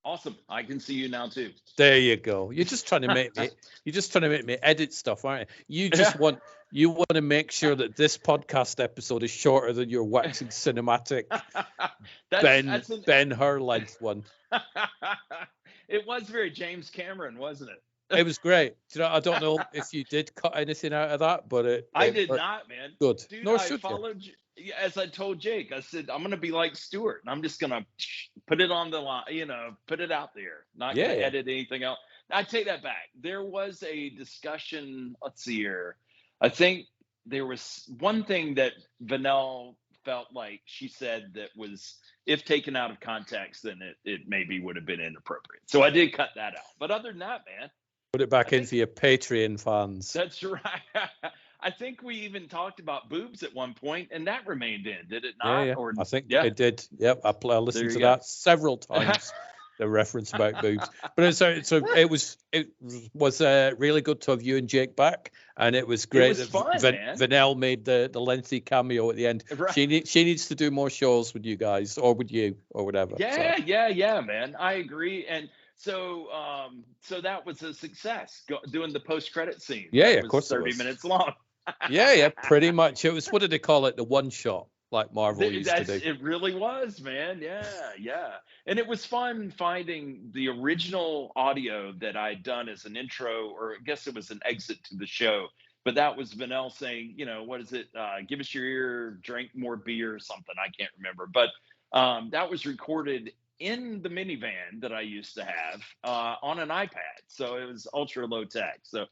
Awesome. I can see you now too. There you go. You're just trying to make me edit stuff, aren't you? You want to make sure that this podcast episode is shorter than your waxing cinematic Ben Hur length one. It was very James Cameron, wasn't it? It was great. I don't know if you did cut anything out of that, but I did not, man. Good. Dude, I followed you. As I told Jake, I said, I'm going to be like Stuart. And I'm just going to put it on the line, put it out there. Not going to edit anything else. I take that back. There was a discussion. Let's see here. I think there was one thing that Vanell felt like she said that was, if taken out of context, then it maybe would have been inappropriate. So I did cut that out. But other than that, man. Put it back in for your Patreon fans. That's right. I think we even talked about boobs at one point, and that remained in, did it not? Yeah. I think it did. Yep, I listened to that several times. The reference about boobs, but it was really good to have you and Jake back, and it was great. It was fun, man. Vanell made the lengthy cameo at the end. Right. She needs to do more shows with you guys, or with you, or whatever. Yeah, man. I agree, and. So that was a success. Doing the post-credit scene. Yeah, of course. 30 minutes long. yeah, pretty much. It was. What did they call it? The one shot, like Marvel used to do. It really was, man. Yeah. And it was fun finding the original audio that I'd done as an intro, or I guess it was an exit to the show. But that was Vanell saying, what is it? Give us your ear, drink more beer, or something. I can't remember. But that was recorded in the minivan that I used to have on an iPad. So it was ultra low tech. So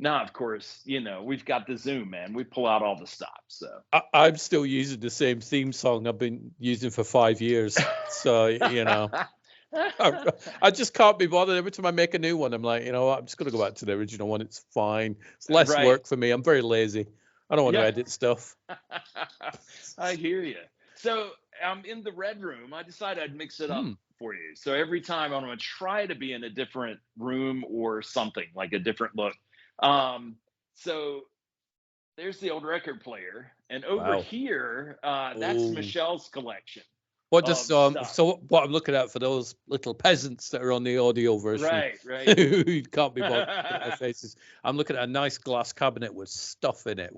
now, of course, we've got the Zoom, man. We pull out all the stops. So I'm still using the same theme song I've been using for 5 years. So, I just can't be bothered. Every time I make a new one, I'm like, I'm just going to go back to the original one. It's fine. It's less work for me. I'm very lazy. I don't want to edit stuff. I hear you. So I'm in the red room. I decided I'd mix it up for you. So every time I'm going to try to be in a different room or something, like a different look. So there's the old record player. And over here, that's Michelle's collection. What does so what I'm looking at for those little peasants that are on the audio version, right, who can't be bothered with their faces. I'm looking at a nice glass cabinet with stuff in it.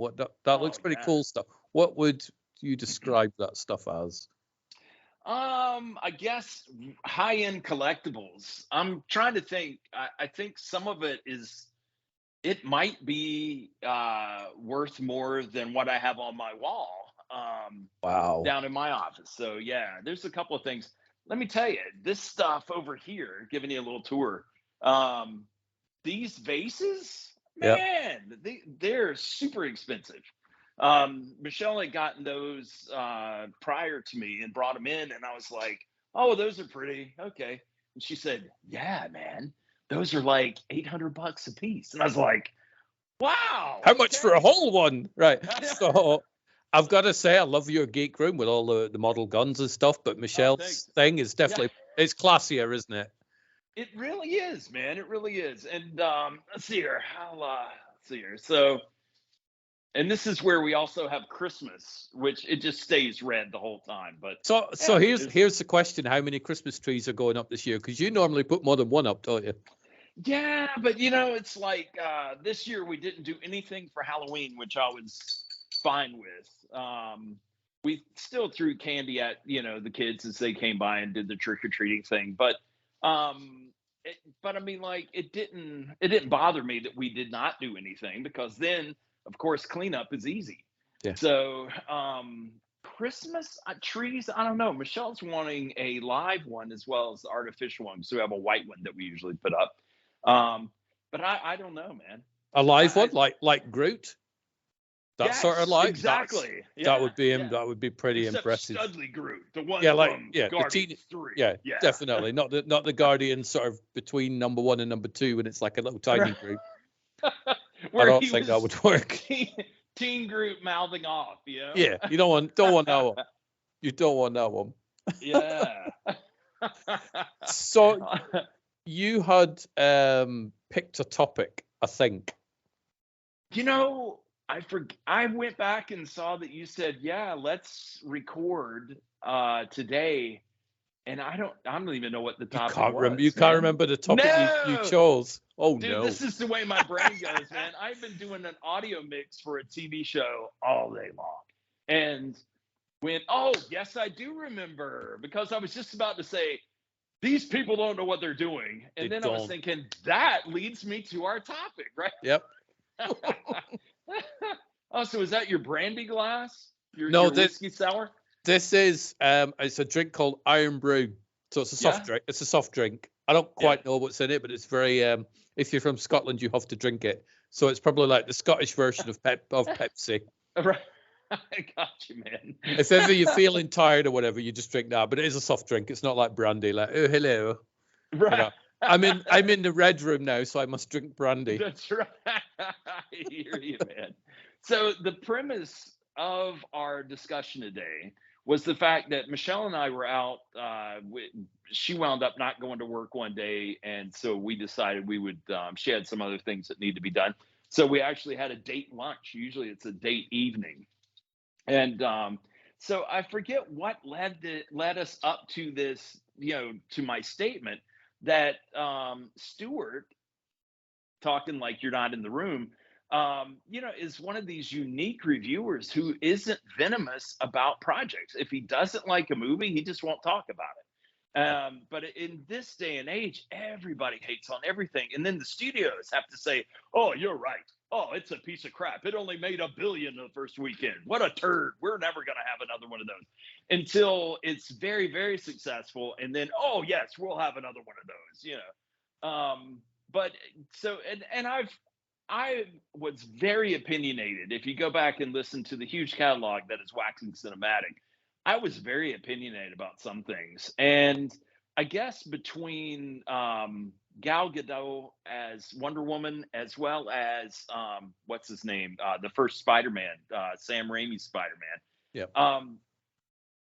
That looks pretty cool stuff. What would you describe that stuff as? I guess high-end collectibles. I'm trying to think. I think some of it might be worth more than what I have on my wall. Wow. Down in my office. So yeah, there's a couple of things. Let me tell you, this stuff over here, giving you a little tour. These vases, man, they're super expensive. Michelle had gotten those prior to me and brought them in, and I was like, oh, those are pretty. Okay. And she said, yeah, man, those are like $800 a piece. And I was like, wow. How much for a whole one? Right. So I've got to say, I love your geek room with all the model guns and stuff, but Michelle's thing is definitely, it's classier, isn't it? It really is, man. It really is. And let's see here. Let's see here. So, and this is where we also have Christmas, which it just stays red the whole time. But so here's the question: how many Christmas trees are going up this year? Because you normally put more than one up, don't you? Yeah, but it's like this year we didn't do anything for Halloween, which I was fine with. We still threw candy at the kids as they came by and did the trick or treating thing, but I mean, like it didn't bother me that we did not do anything, because then of course cleanup is easy. Yeah. So Christmas trees, I don't know. Michelle's wanting a live one as well as the artificial one, so we have a white one that we usually put up. But I don't know, man. A live one, like Groot. That sort of light, exactly. That would be him. That would be pretty impressive. Studley Groot, the one. The 3. Yeah, definitely. Not the Guardian sort of between number 1 and number 2, when it's like a little tiny Groot. I don't think that would work. Teen Groot mouthing off, Yeah, you don't want that one. You don't want that one. Yeah. So you had picked a topic, I think. I went back and saw that you said, let's record today and I don't even know what the You topic can't was. remember. You can't remember the topic you chose. Oh, Dude, no. this is the way my brain goes, man. I've been doing an audio mix for a TV show all day long. And yes, I do remember, because I was just about to say, these people don't know what they're doing. And then I was thinking, that leads me to our topic, right? Yep. Oh, so is that your brandy glass? Your whiskey sour? This is it's a drink called Iron Brew. So it's a soft drink. It's a soft drink. I don't quite know what's in it, but it's very if you're from Scotland, you have to drink it. So it's probably like the Scottish version of Pepsi. Right. I got you, man. If ever you're feeling tired or whatever, you just drink that. But it is a soft drink. It's not like brandy. Like, oh, hello. Right. You know, I'm in the red room now, so I must drink brandy. That's right. I hear you, man. So the premise of our discussion today was the fact that Michelle and I were out. She wound up not going to work one day, and so we decided we would. She had some other things that need to be done, so we actually had a date lunch. Usually, it's a date evening, and so I forget what led us up to this. To my statement that Stuart, talking like you're not in the room, is one of these unique reviewers who isn't venomous about projects. If he doesn't like a movie, he just won't talk about it. But in this day and age, everybody hates on everything. And then the studios have to say, oh, you're right. Oh, it's a piece of crap. It only made $1 billion the first weekend. What a turd. We're never going to have another one of those until it's very, very successful. And then, oh, yes, we'll have another one of those, But so, and I was very opinionated. If you go back and listen to the huge catalog that is Waxing Cinematic, I was very opinionated about some things. And I guess between Gal Gadot as Wonder Woman, as well as what's his name, the first Spider-Man, Sam Raimi's Spider-Man. Yeah.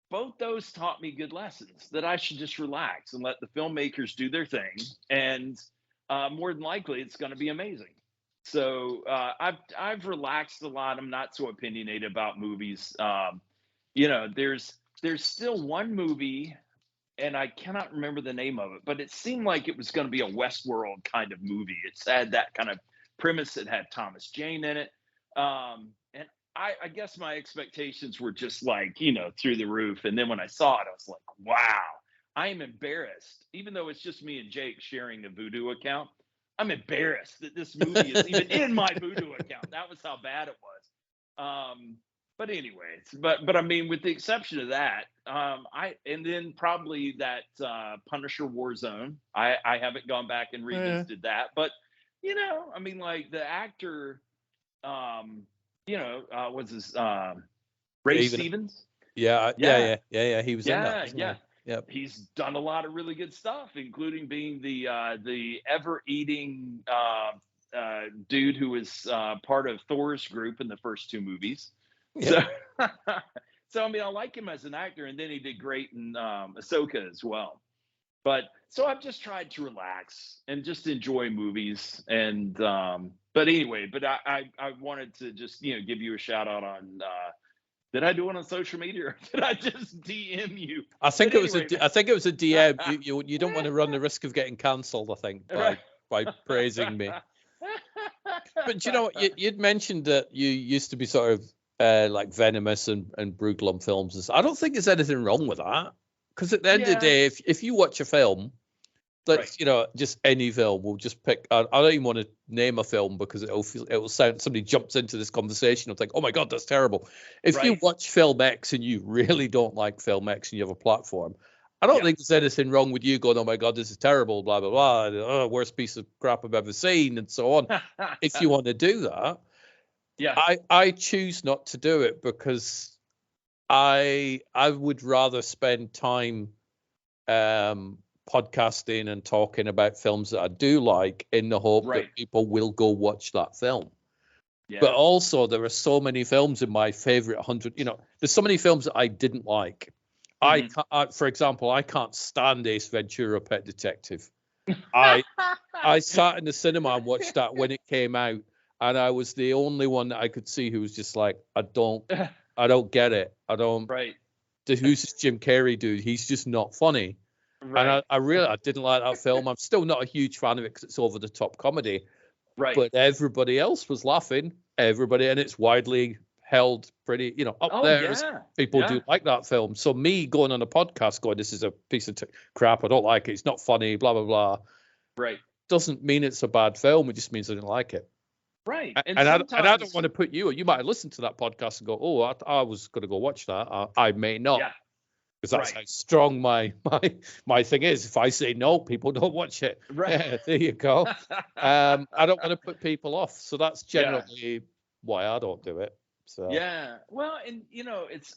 Both those taught me good lessons that I should just relax and let the filmmakers do their thing, and more than likely it's going to be amazing. So I've relaxed a lot. I'm not so opinionated about movies. There's still one movie, and I cannot remember the name of it, but it seemed like it was going to be a Westworld kind of movie. It's had that kind of premise. It had Thomas Jane in it. And I guess my expectations were just like, through the roof. And then when I saw it, I was like, wow, I am embarrassed. Even though it's just me and Jake sharing a Vudu account, I'm embarrassed that this movie is even in my Vudu account. That was how bad it was. But anyways, but I mean, with the exception of that, and then probably that Punisher Warzone. I haven't gone back and revisited that, but I mean, like the actor, what's his Ray Stevens? Yeah. He was in that. Yeah. Yep. He's done a lot of really good stuff, including being the ever-eating dude who was part of Thor's group in the first two movies. Yeah. So I mean, I like him as an actor, and then he did great in Ahsoka as well. But so I've just tried to relax and just enjoy movies. And but anyway, I wanted to just give you a shout out on. Did I do it on social media, or did I just DM you? I think it was a DM. You don't want to run the risk of getting cancelled, I think, by praising me. But you'd mentioned that you used to be sort of like venomous and brutal on films. I don't think there's anything wrong with that, because at the end of the day, if you watch a film, let's just any film, we'll just pick. I don't even want to name a film because it will sound, somebody jumps into this conversation and think, oh my god, that's terrible. If you watch Film X and you really don't like Film X and you have a platform, I don't think there's anything wrong with you going, oh my god, this is terrible, blah blah blah, worst piece of crap I've ever seen, and so on. If you want to do that, I choose not to do it, because I would rather spend time podcasting and talking about films that I do like, in the hope that people will go watch that film. Yeah. But also, there are so many films in my favorite 100. There's so many films that I didn't like. Mm-hmm. For example, I can't stand Ace Ventura: Pet Detective. I sat in the cinema and watched that when it came out, and I was the only one that I could see who was just like, I don't get it. I don't. Right. Who's this Jim Carrey dude? He's just not funny. And I didn't like that film. I'm still not a huge fan of it because it's over the top comedy. Right. But everybody else was laughing. Everybody, and it's widely held pretty, up there. People do like that film. So me going on a podcast going, this is a piece of crap, I don't like it, it's not funny, blah, blah, blah. Right. Doesn't mean it's a bad film. It just means I didn't like it. Right. And I don't want to put you might have listened to that podcast and go, oh, I was going to go watch that. I may not. Yeah. Because that's how strong my thing is. If I say no, people don't watch it. Right. Yeah, there you go. I don't want to put people off. So that's generally why I don't do it. So yeah. Well, and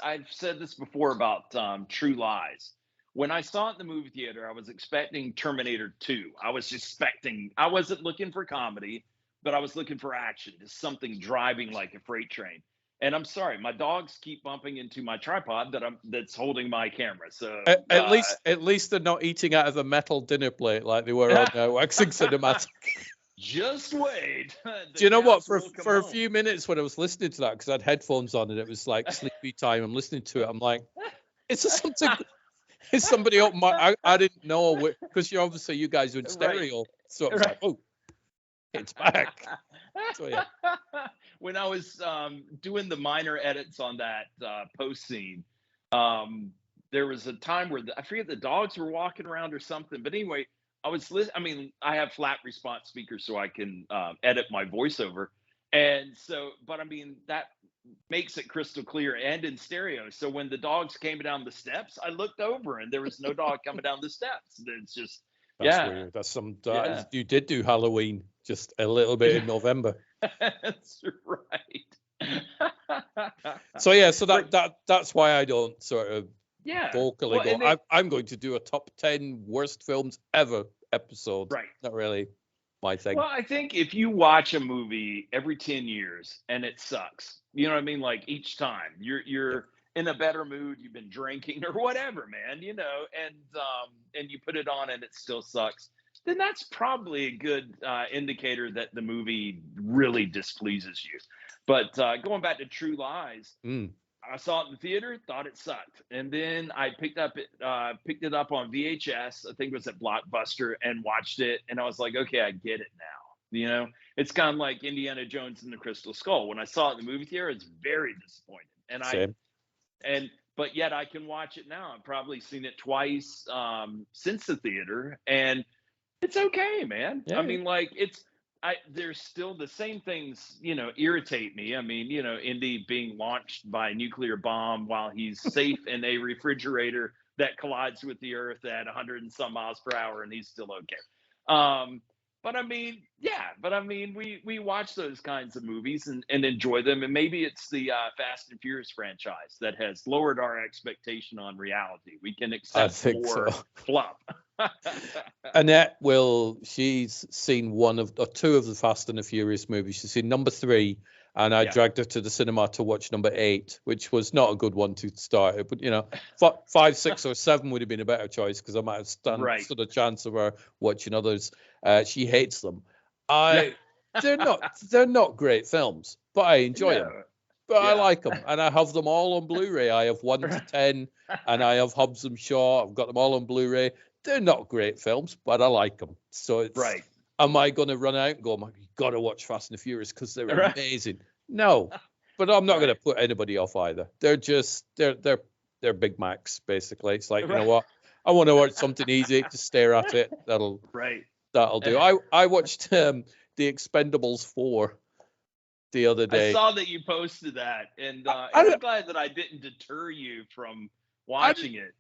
I've said this before about True Lies. When I saw it in the movie theater, I was expecting Terminator 2. I wasn't looking for comedy, but I was looking for action, just something driving like a freight train. And I'm sorry, my dogs keep bumping into my tripod that's holding my camera. So at least they're not eating out of a metal dinner plate like they were on Waxing Cinematic. Just wait. Do you know what? For a few minutes when I was listening to that, because I had headphones on and it was like sleepy time, I'm listening to it. I'm like, is there something? Is somebody open my? I didn't know because you guys are in stereo, so I was like, oh, it's back. So yeah. When I was doing the minor edits on that post scene, there was a time where I forget the dogs were walking around or something. But anyway, I was listening. I have flat response speakers so I can edit my voiceover, and so. But that makes it crystal clear and in stereo. So when the dogs came down the steps, I looked over and there was no dog coming down the steps. It's just weird. That's you did do Halloween just a little bit in November. That's right. So that's why I don't sort of vocally go. I'm going to do a top 10 worst films ever episode. Right. Not really my thing. Well, I think if you watch a movie every 10 years and it sucks, you know what I mean? Like each time you're in a better mood, you've been drinking or whatever, man, and you put it on and it still sucks, then that's probably a good indicator that the movie really displeases you. But going back to True Lies, I saw it in the theater, thought it sucked, and then I picked it up on VHS. I think it was at Blockbuster, and watched it, and I was like, okay, I get it now. It's kind of like Indiana Jones and the Crystal Skull. When I saw it in the movie theater, it's very disappointing, but yet I can watch it now. I've probably seen it twice since the theater, and it's okay, man. Yeah. There's still the same things, irritate me. Indy being launched by a nuclear bomb while he's safe in a refrigerator that collides with the earth at 100 and some miles per hour, and he's still okay. We watch those kinds of movies and enjoy them. And maybe it's the Fast and Furious franchise that has lowered our expectation on reality. We can accept more fluff. Annette she's seen two of the Fast and the Furious movies. She's seen number 3, and I dragged her to the cinema to watch number 8, which was not a good one to start. But 5, 6, or 7 would have been a better choice because I might have stood a chance of her watching others. She hates them. They're not great films, but I enjoy them. But I like them, and I have them all on Blu-ray. I have 1 to 10, and I have Hobbs and Shaw. I've got them all on Blu-ray. They're not great films, but I like them. So it's am I going to run out and go, you got to watch Fast and the Furious because they're amazing? No, but I'm not going to put anybody off either. They're just they're Big Macs basically. It's like, you know what? I want to watch something easy, just stare at it. That'll do. I watched the Expendables 4 the other day. I saw that you posted that, and I'm glad that I didn't deter you from watching it.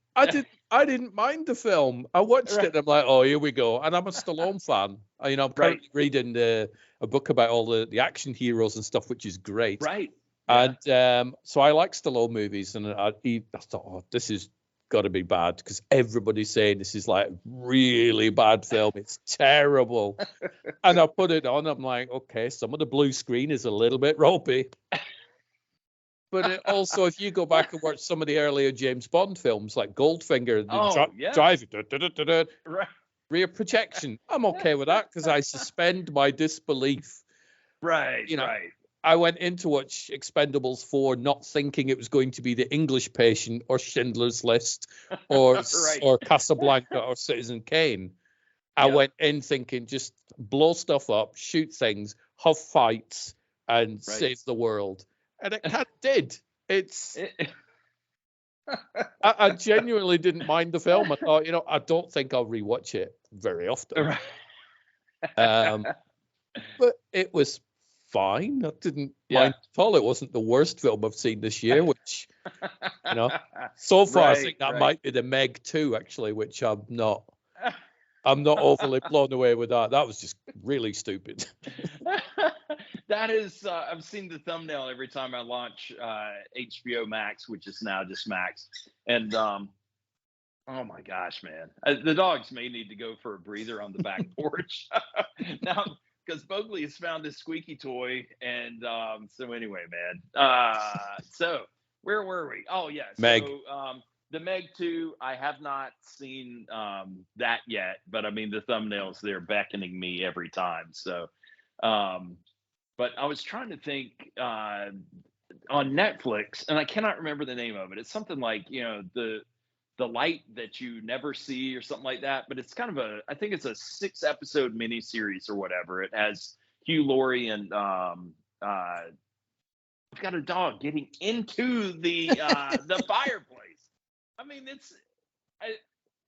I didn't mind the film. I watched it and I'm like, oh, here we go. And I'm a Stallone fan. I'm currently reading a book about all the action heroes and stuff, which is great. Right. And so I like Stallone movies, and I thought, oh, this has got to be bad because everybody's saying this is like a really bad film. It's terrible. And I put it on. I'm like, okay, some of the blue screen is a little bit ropey. But also, if you go back and watch some of the earlier James Bond films, like Goldfinger, driving, rear projection, I'm okay with that because I suspend my disbelief. Right. I went in to watch Expendables 4 not thinking it was going to be The English Patient or Schindler's List or Right. or Casablanca or Citizen Kane. I Yep. went in thinking just blow stuff up, shoot things, have fights, and save the world. And it kind of did. I genuinely didn't mind the film. I thought, I don't think I'll rewatch it very often. Right. But it was fine. I didn't mind at all. It wasn't the worst film I've seen this year, which, so far I think that might be the Meg 2, actually, which I'm not overly blown away with that. That was just really stupid. That is, I've seen the thumbnail every time I launch HBO Max, which is now just Max. And oh my gosh, man. The dogs may need to go for a breather on the back porch now, because Bogley has found this squeaky toy. And so anyway, man. So where were we? Oh, yeah. Meg. So the Meg 2, I have not seen that yet. But I mean, the thumbnails, they're beckoning me every time. So, but I was trying to think on Netflix, and I cannot remember the name of it. It's something like, the light that you never see or something like that. But it's kind of I think it's a 6-episode miniseries or whatever. It has Hugh Laurie and I've got a dog getting into the fireplace. I mean, I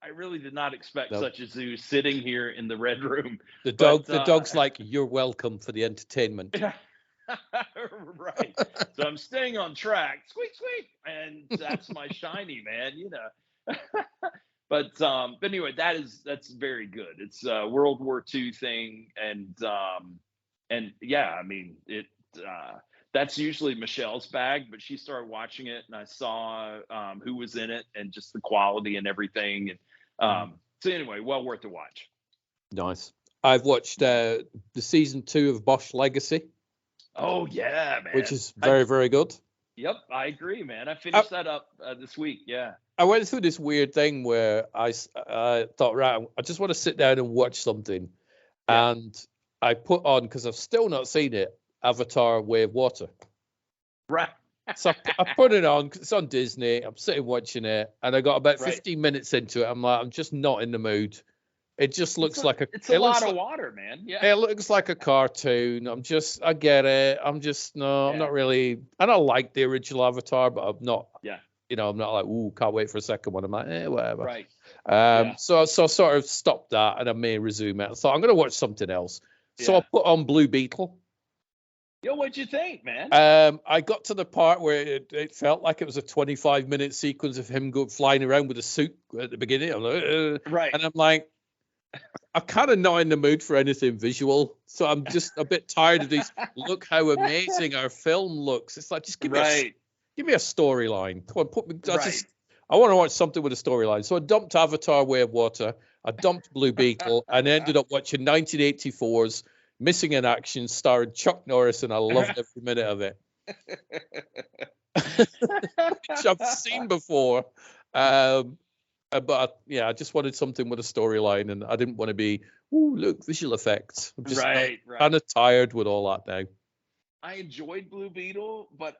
really did not expect such a zoo sitting here in the red room. The dog's like, you're welcome for the entertainment. Right. So I'm staying on track. Squeak, squeak. And that's my shiny, man, But anyway, that's very good. It's a World War II thing. And yeah, I mean, that's usually Michelle's bag, but she started watching it and I saw who was in it and just the quality and everything. And so anyway, well worth a watch. Nice. I've watched the season 2 of Bosch Legacy. Oh yeah, man. Which is very, very good. Yep, I agree, man. I finished that up this week. Yeah. I went through this weird thing where I thought, right, I just want to sit down and watch something. Yeah. And I put on, because I've still not seen it, Avatar Way of Water. Right. So I put it on, 'cause it's on Disney. I'm sitting watching it. And I got about 15 minutes into it. I'm like, I'm just not in the mood. It just looks like it's a lot of water, man. Yeah. It looks like a cartoon. I get it. I'm not really, I don't like the original Avatar, but I'm not, I'm not like, ooh, can't wait for a second one. I'm like, whatever. Right. So I sort of stopped that and I may resume it. I thought I'm going to watch something else. So I put on Blue Beetle. Yo, what'd you think, man? I got to the part where it felt like it was a 25-minute sequence of him flying around with a suit at the beginning. I'm like, right. And I'm like, I'm kind of not in the mood for anything visual, so I'm just a bit tired of these. Look how amazing our film looks. It's like, just give me a storyline. Come on, put me. I want to watch something with a storyline. So I dumped Avatar: Way of Water. I dumped Blue Beetle, and ended up watching 1984's Missing in Action, starring Chuck Norris, and I loved every minute of it. Which I've seen before. But I just wanted something with a storyline, and I didn't want to be, look, visual effects. I'm just kind of tired with all that now. I enjoyed Blue Beetle, but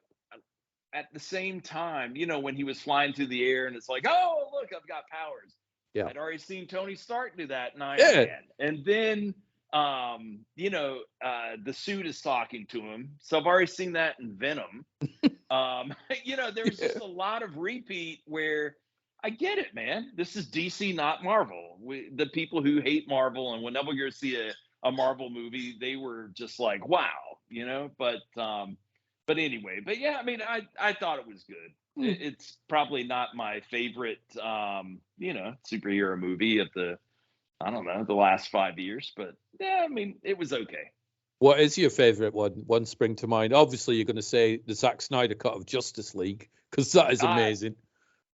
at the same time, when he was flying through the air and it's like, oh, look, I've got powers. Yeah. I'd already seen Tony Stark do that in Iron Man. And then, the suit is talking to him. So I've already seen that in Venom. There's just a lot of repeat where, I get it, man. This is DC, not Marvel. The people who hate Marvel, and whenever you see a Marvel movie, they were just like, wow, But anyway, yeah, I mean, I thought it was good. It's probably not my favorite, superhero movie of the last 5 years, but yeah, I mean, it was okay. What is your favorite one? One spring to mind. Obviously, you're going to say the Zack Snyder cut of Justice League, because that is amazing.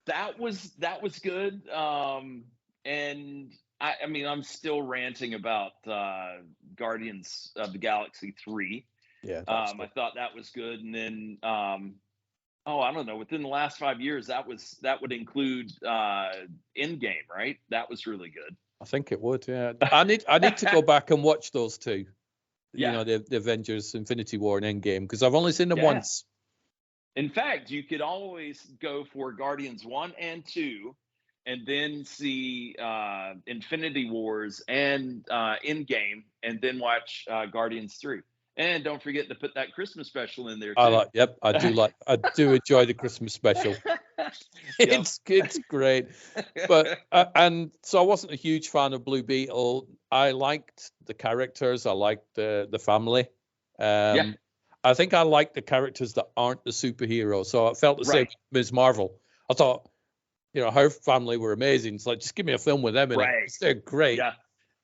That was good. And I mean, I'm still ranting about Guardians of the Galaxy 3. Yeah. I thought that was good. And then, I don't know, within the last 5 years, that would include Endgame, right? That was really good. I think it would. Yeah. I need to go back and watch those two. the Avengers Infinity War and Endgame, because I've only seen them once. In fact, you could always go for Guardians 1 and 2 and then see Infinity Wars and Endgame, and then watch Guardians 3. And don't forget to put that Christmas special in there too. I do enjoy the Christmas special. It's great. But and so I wasn't a huge fan of Blue Beetle. I liked the characters. I liked the family. I think I liked the characters that aren't the superheroes. So I felt the same with Ms. Marvel. I thought, her family were amazing. It's like, just give me a film with them in it. They're great. Yeah.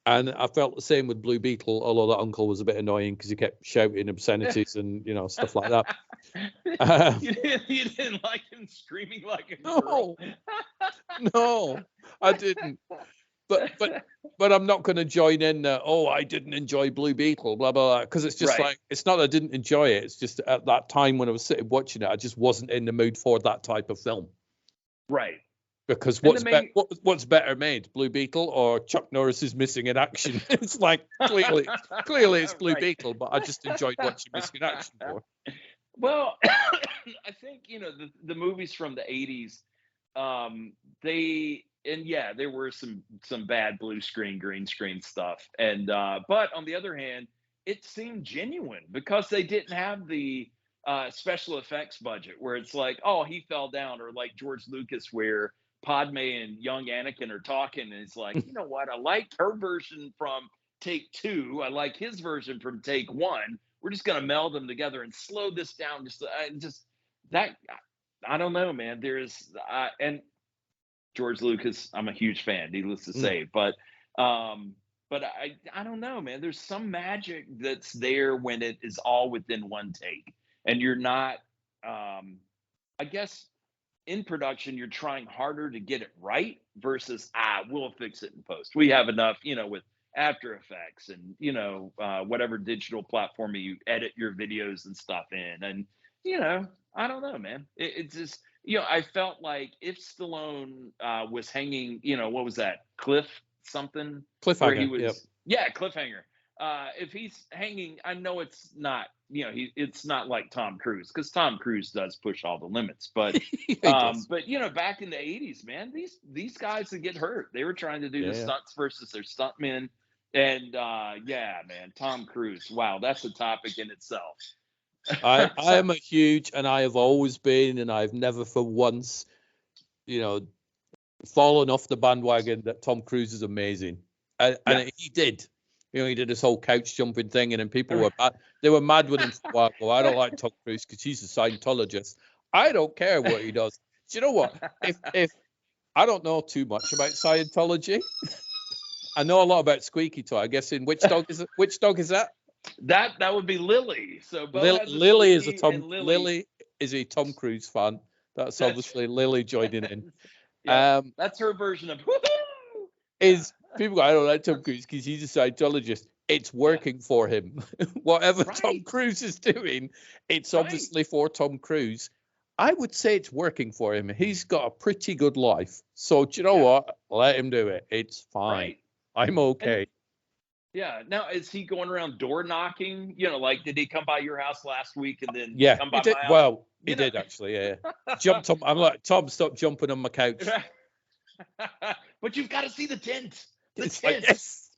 And I felt the same with Blue Beetle, although that uncle was a bit annoying because he kept shouting obscenities and, stuff like that. You didn't like him screaming like a girl? No, I didn't. But I'm not going to join in. I didn't enjoy Blue Beetle, blah, blah, blah. Because it's just like, it's not that I didn't enjoy it. It's just at that time when I was sitting watching it, I just wasn't in the mood for that type of film. Right. Because what's better made, Blue Beetle or Chuck Norris is Missing in Action? It's like clearly it's Blue Beetle, but I just enjoyed watching Missing in Action more. Well, I think the movies from the 80s, there were some bad blue screen, green screen stuff, and but on the other hand, it seemed genuine because they didn't have the special effects budget where it's like, oh, he fell down, or like George Lucas where Padme and young Anakin are talking, and it's like, you know what? I like her version from take 2. I like his version from take 1. We're just gonna meld them together and slow this down. I don't know, man. And George Lucas, I'm a huge fan, needless to say, but I don't know, man. There's some magic that's there when it is all within one take, and you're not. I guess in production, you're trying harder to get it right versus we'll fix it in post. We have enough, with After Effects and whatever digital platform you edit your videos and stuff in, and I don't know, man. It's just I felt like if Stallone was hanging, what was that, cliffhanger? Cliffhanger. If he's hanging, I know it's not, it's not like Tom Cruise, because Tom Cruise does push all the limits. But but back in the 80s, man, these guys would get hurt. They were trying to do the stunts versus their stuntmen, and man, Tom Cruise. Wow, that's a topic in itself. I am a huge, and I have always been, and I've never for once, fallen off the bandwagon that Tom Cruise is amazing, and he did. He did this whole couch jumping thing, and then people were mad. They were mad with him for a while. Well, I don't like Tom Cruise because he's a Scientologist. I don't care what he does. Do you know what? If I don't know too much about Scientology, I know a lot about Squeaky Toy. I guess in which dog is that? That would be Lily. So Lily is a Tom Cruise fan. That's obviously Lily joining in. That's her version of people go, I don't like Tom Cruise because he's a Scientologist. It's working for him. Whatever Tom Cruise is doing, it's obviously for Tom Cruise. I would say it's working for him. He's got a pretty good life. So do you know what? Let him do it. It's fine. Right. I'm okay. Now, is he going around door knocking? Like, did he come by your house last week and then come by he did. My house? Well, he did actually, yeah. Jumped on. I'm like, Tom, stop jumping on my couch. But you've got to see the tent. Like, yes.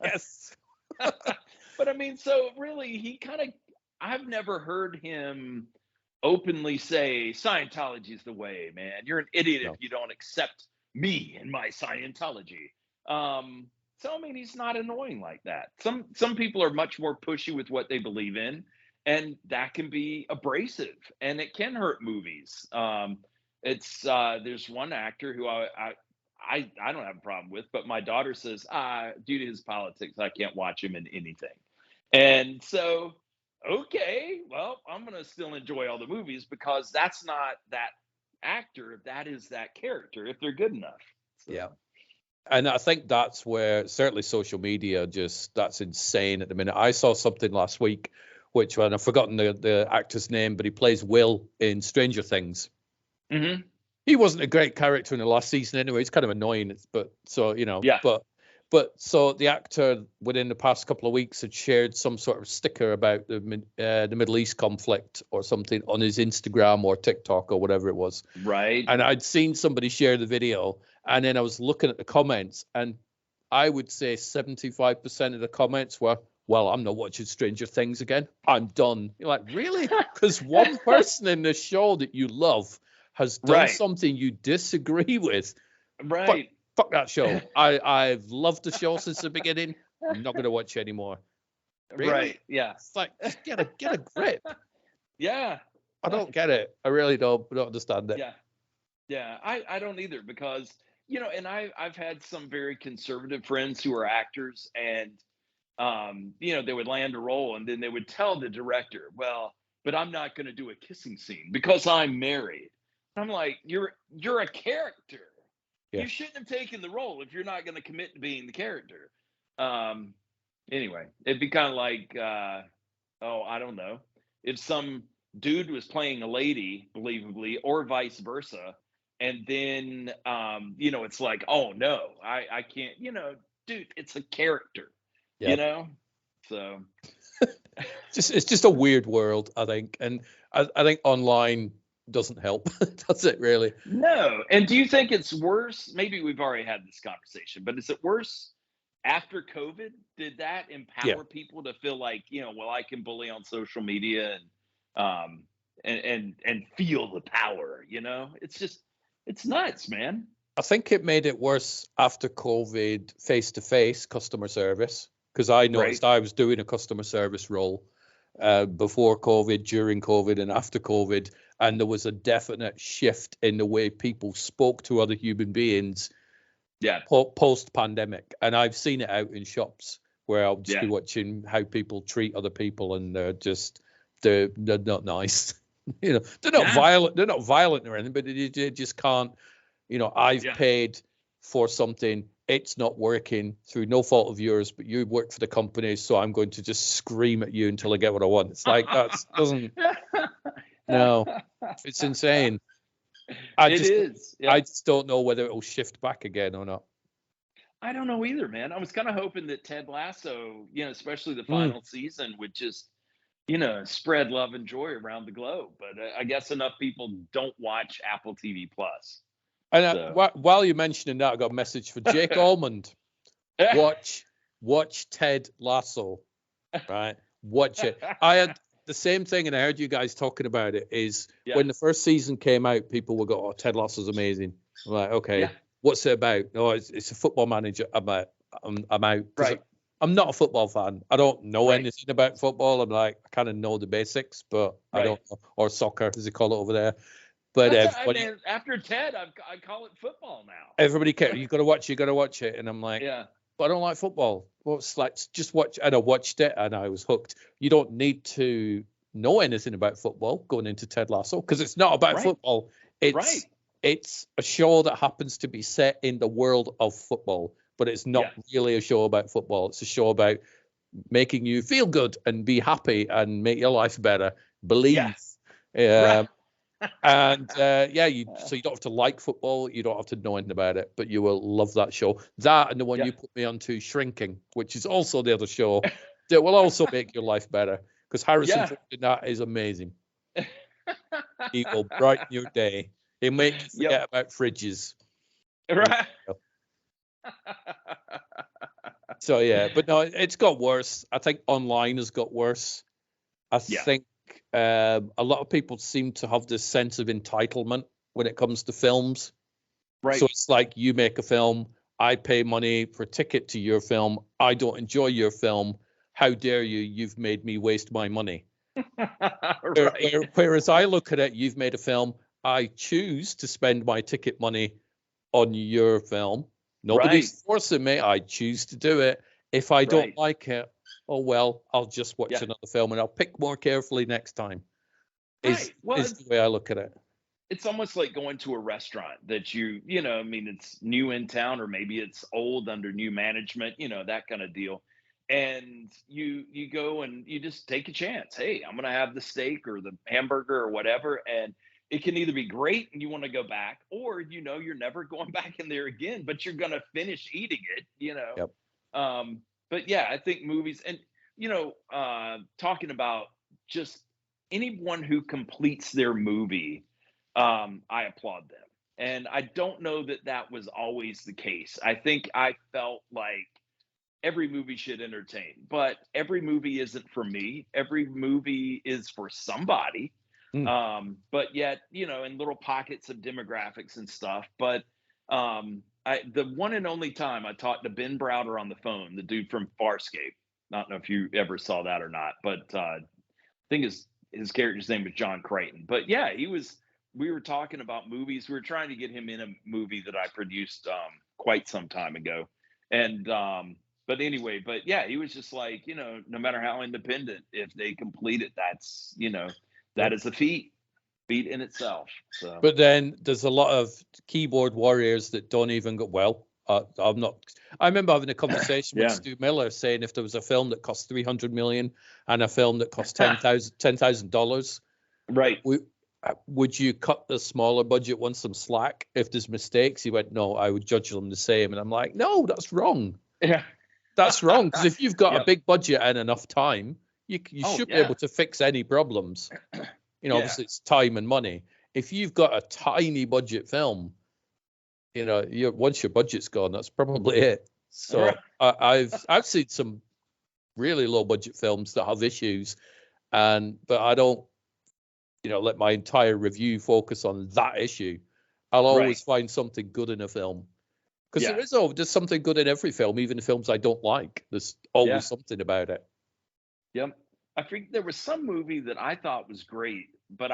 But I mean, so really, he kind of, I've never heard him openly say Scientology is the way, man. You're an idiot if you don't accept me and my Scientology. So I mean, he's not annoying like that. Some people are much more pushy with what they believe in, and that can be abrasive, and it can hurt movies. There's one actor who I don't have a problem with, but my daughter says, due to his politics, I can't watch him in anything. And so, okay, well, I'm going to still enjoy all the movies because that's not that actor. That is that character if they're good enough. So. Yeah. And I think that's where certainly social media that's insane at the minute. I saw something last week, which I've forgotten the actor's name, but he plays Will in Stranger Things. He wasn't a great character in the last season anyway. He's kind of annoying, but But so the actor within the past couple of weeks had shared some sort of sticker about the Middle East conflict or something on his Instagram or TikTok or whatever it was. Right. And I'd seen somebody share the video, and then I was looking at the comments, and I would say 75% of the comments were, well, I'm not watching Stranger Things again. I'm done. You're like, really? Because one person in the show that you love has done something you disagree with. Right. Fuck that show. I've loved the show since the beginning. I'm not going to watch it anymore. Really? Right. Yeah. It's like, just get a grip. Yeah. I don't get it. I really don't understand it. Yeah. Yeah. I don't either, because, you know, and I've had some very conservative friends who are actors, and you know, they would land a role and then they would tell the director, well, but I'm not going to do a kissing scene because I'm married. I'm like, you're a character. Yeah. You shouldn't have taken the role if you're not going to commit to being the character. Anyway, it'd be kind of like, I don't know, if some dude was playing a lady, believably, or vice versa, and then you know, it's like, oh no, I can't, you know, dude, it's a character. Yeah. You know, so it's just a weird world, I think, and I think online doesn't help. That's it, really. No. And do you think it's worse? Maybe we've already had this conversation, but is it worse after COVID? Did that empower people to feel like, you know, well, I can bully on social media and feel the power? You know, it's nuts, man. I think it made it worse after COVID, face-to-face customer service, because I noticed I was doing a customer service role before COVID, during COVID, and after COVID, and there was a definite shift in the way people spoke to other human beings post-pandemic. And I've seen it out in shops where I'll just be watching how people treat other people, and they're not nice. You know, they're not violent. They're not violent or anything, but they just can't. You know, I've paid for something, it's not working through no fault of yours, but you work for the company, so I'm going to just scream at you until I get what I want. It's like, that doesn't, no, it's insane. I just don't know whether it'll shift back again or not. I don't know either, man. I was kind of hoping that Ted Lasso, you know, especially the final season, would just, you know, spread love and joy around the globe. But I guess enough people don't watch Apple TV Plus. And while you're mentioning that, I got a message for Jake Almond. Watch Ted Lasso, right? Watch it. I had the same thing, and I heard you guys talking about it. Is when the first season came out, people would go, "Oh, Ted Lasso's amazing." I'm like, okay, what's it about? No, it's a football manager. I'm out. Right. I'm not a football fan. I don't know anything about football. I'm like, I kind of know the basics, but I don't know, or soccer, as they call it over there. But after Ted, I call it football now. Everybody cares. You got to watch it. And I'm like, but I don't like football. Well, it's like, just watch. And I watched it and I was hooked. You don't need to know anything about football going into Ted Lasso, because it's not about football. It's a show that happens to be set in the world of football, but it's not really a show about football. It's a show about making you feel good and be happy and make your life better. Believe. And so you don't have to like football, you don't have to know anything about it, but you will love that show. That and the one you put me onto, Shrinking, which is also the other show that will also make your life better, because Harrison Ford in that is amazing. He will brighten your day. He'll make you forget about fridges. Right. So but no, it's got worse. I think online has got worse. I think a lot of people seem to have this sense of entitlement when it comes to films. Right. So it's like, you make a film, I pay money for a ticket to your film. I don't enjoy your film. How dare you? You've made me waste my money. Whereas I look at it, you've made a film. I choose to spend my ticket money on your film. Nobody's forcing me. I choose to do it. If I don't like it, oh well, I'll just watch another film and I'll pick more carefully next time. Is the way I look at it. It's almost like going to a restaurant that you know, I mean, it's new in town, or maybe it's old under new management, you know, that kind of deal. And you go and you just take a chance. Hey, I'm going to have the steak or the hamburger or whatever. And it can either be great and you want to go back, or, you know, you're never going back in there again, but you're going to finish eating it, you know. But yeah, I think movies and talking about just anyone who completes their movie, I applaud them. And I don't know that that was always the case. I think I felt like every movie should entertain, but every movie isn't for me. Every movie is for somebody. Mm. But yet, in little pockets of demographics and stuff. But the one and only time I talked to Ben Browder on the phone, the dude from Farscape. I don't know if you ever saw that or not, but I think his character's name was John Crichton. But yeah, we were talking about movies. We were trying to get him in a movie that I produced quite some time ago. And but anyway, but yeah, he was just like, no matter how independent, if they complete it, that's that is a feat in itself. So But then there's a lot of keyboard warriors that don't even go, well, I'm not. I remember having a conversation with Yeah. Stu Miller saying if there was a film that cost $300 million and a film that cost $10,000, right. would you cut the smaller budget one some slack if there's mistakes? He went, no, I would judge them the same. And I'm like, no, that's wrong. Yeah. That's wrong. Because if you've got Yep. a big budget and enough time, you should be able to fix any problems. Obviously it's time and money. If you've got a tiny budget film, once your budget's gone, that's probably it. So I've seen some really low budget films that have issues, but I don't, let my entire review focus on that issue. I'll always find something good in a film. Because there's something good in every film, even the films I don't like. There's always something about it. Yep. I think there was some movie that I thought was great, but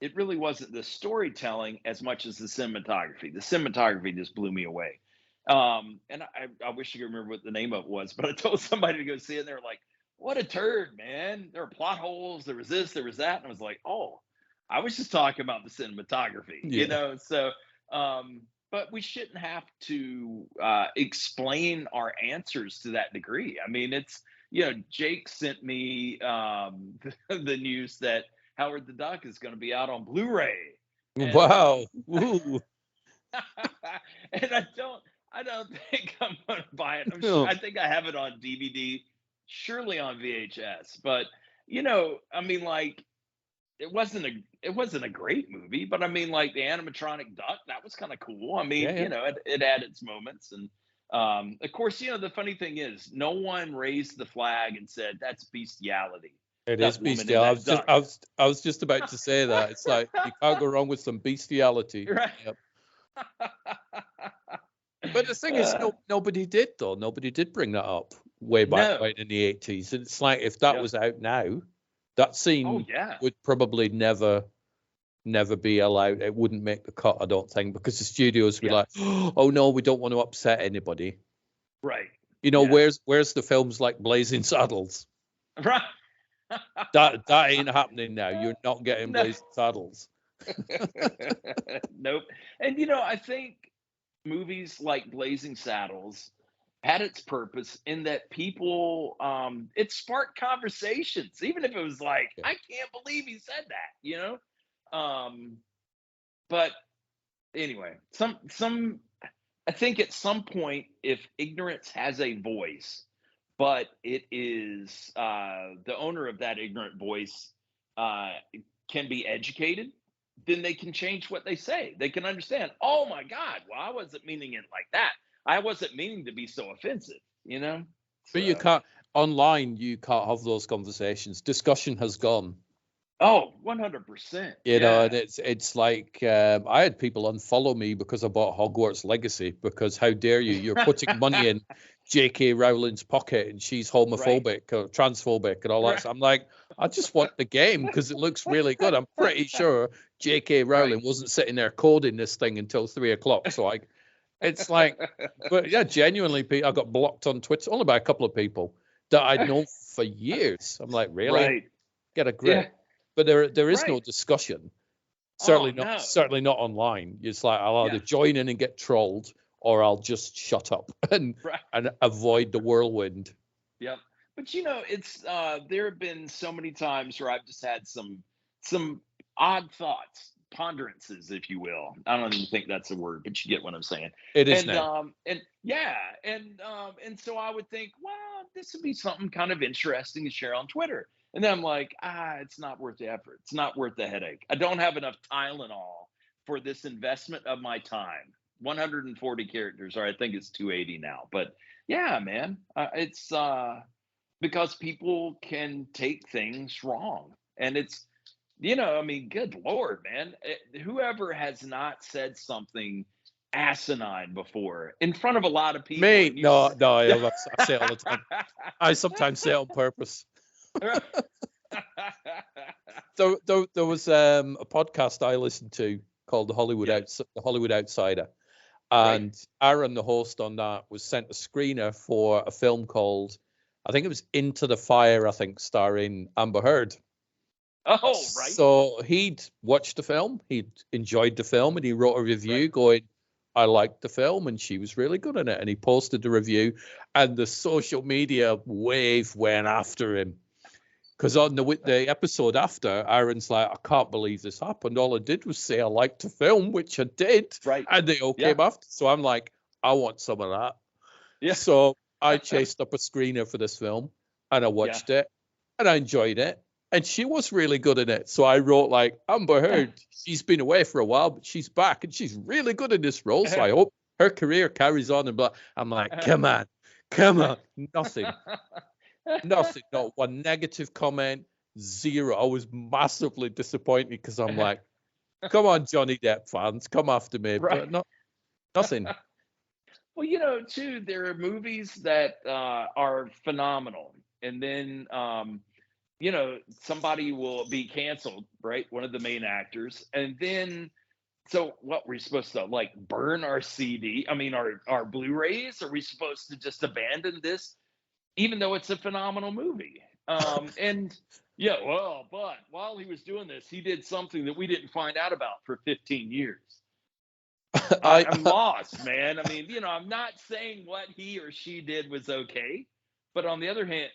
it really wasn't the storytelling as much as the cinematography. The cinematography just blew me away. And I wish I could remember what the name of it was, but I told somebody to go see it, and they were like, what a turd, man. There were plot holes, there was this, there was that. And I was like, oh, I was just talking about the cinematography, so but we shouldn't have to explain our answers to that degree. I mean, it's Jake sent me the news that Howard the Duck is going to be out on Blu-ray. And, wow. and I don't think I'm going to buy it. Sure, I think I have it on DVD, surely on VHS. But I mean, like, it wasn't a great movie, but I mean, like, the animatronic duck, that was kind of cool. I mean, it had its moments. And of course, the funny thing is, no one raised the flag and said that's bestiality. It is bestiality. I was just about to say that. It's like, you can't go wrong with some bestiality. Right. Yep. But the thing is, nobody did, though. Nobody did bring that up way back right in the 80s. And it's like, if that was out now, that scene would probably never be allowed. It wouldn't make the cut, I don't think, because the studios would be like, oh no, we don't want to upset anybody. Right. Where's the films like Blazing Saddles? Right. that ain't happening now. You're not getting Blazing Saddles. Nope. And I think movies like Blazing Saddles had its purpose in that people it sparked conversations, even if it was like, I can't believe he said that, but anyway, some I think at some point, if ignorance has a voice, but it is the owner of that ignorant voice can be educated, then they can change what they say. They can understand, oh my God, well, I wasn't meaning it like that. I wasn't meaning to be so offensive, But you can't, online, you can't have those conversations. Discussion has gone. Oh, 100%. And it's like, I had people unfollow me because I bought Hogwarts Legacy, because how dare you? You're putting money in J.K. Rowling's pocket, and she's homophobic or transphobic and all that. So I'm like, I just want the game because it looks really good. I'm pretty sure J.K. Rowling wasn't sitting there coding this thing until 3:00. So it's like, but yeah, genuinely, I got blocked on Twitter, only by a couple of people that I'd known for years. I'm like, really? Right. Get a grip. Yeah. But there is no discussion. Certainly not online. It's like, I'll either join in and get trolled, or I'll just shut up and avoid the whirlwind. Yep. But it's there have been so many times where I've just had some odd thoughts ponderances, if you will. I don't even think that's a word, but you get what I'm saying. It is And now. and so I would think, well, this would be something kind of interesting to share on Twitter. And then I'm like, it's not worth the effort. It's not worth the headache. I don't have enough Tylenol for this investment of my time. 140 characters, or I think it's 280 now. But yeah, man, it's because people can take things wrong, and it's, I mean, good Lord, man, whoever has not said something asinine before in front of a lot of people. Me? No, I say it all the time. I sometimes say it on purpose. There was a podcast I listened to called the Hollywood Outsider, and Aaron, the host on that, was sent a screener for a film called, I think it was Into the Fire, starring Amber Heard. Oh, right. So he'd watched the film, he'd enjoyed the film, and he wrote a review going, I liked the film and she was really good in it. And he posted the review, and the social media wave went after him. Because on the episode after, Aaron's like, I can't believe this happened. All I did was say I liked the film, which I did. Right. And they all came after. So I'm like, I want some of that. Yeah. So I chased up a screener for this film, and I watched it, and I enjoyed it. And she was really good in it. So I wrote, like, Amber Heard, she's been away for a while, but she's back, and she's really good in this role. So I hope her career carries on. And I'm like, come on. Nothing. Nothing. Not one negative comment. Zero. I was massively disappointed because I'm like, come on, Johnny Depp fans, come after me. Right. But nothing. Well, too, there are movies that are phenomenal. And then, somebody will be canceled, right? One of the main actors. And then, so what, we're supposed to, like, burn our our Blu-rays? Are we supposed to just abandon this, even though it's a phenomenal movie? But while he was doing this, he did something that we didn't find out about for 15 years. I'm lost, man. I mean, I'm not saying what he or she did was okay, but on the other hand,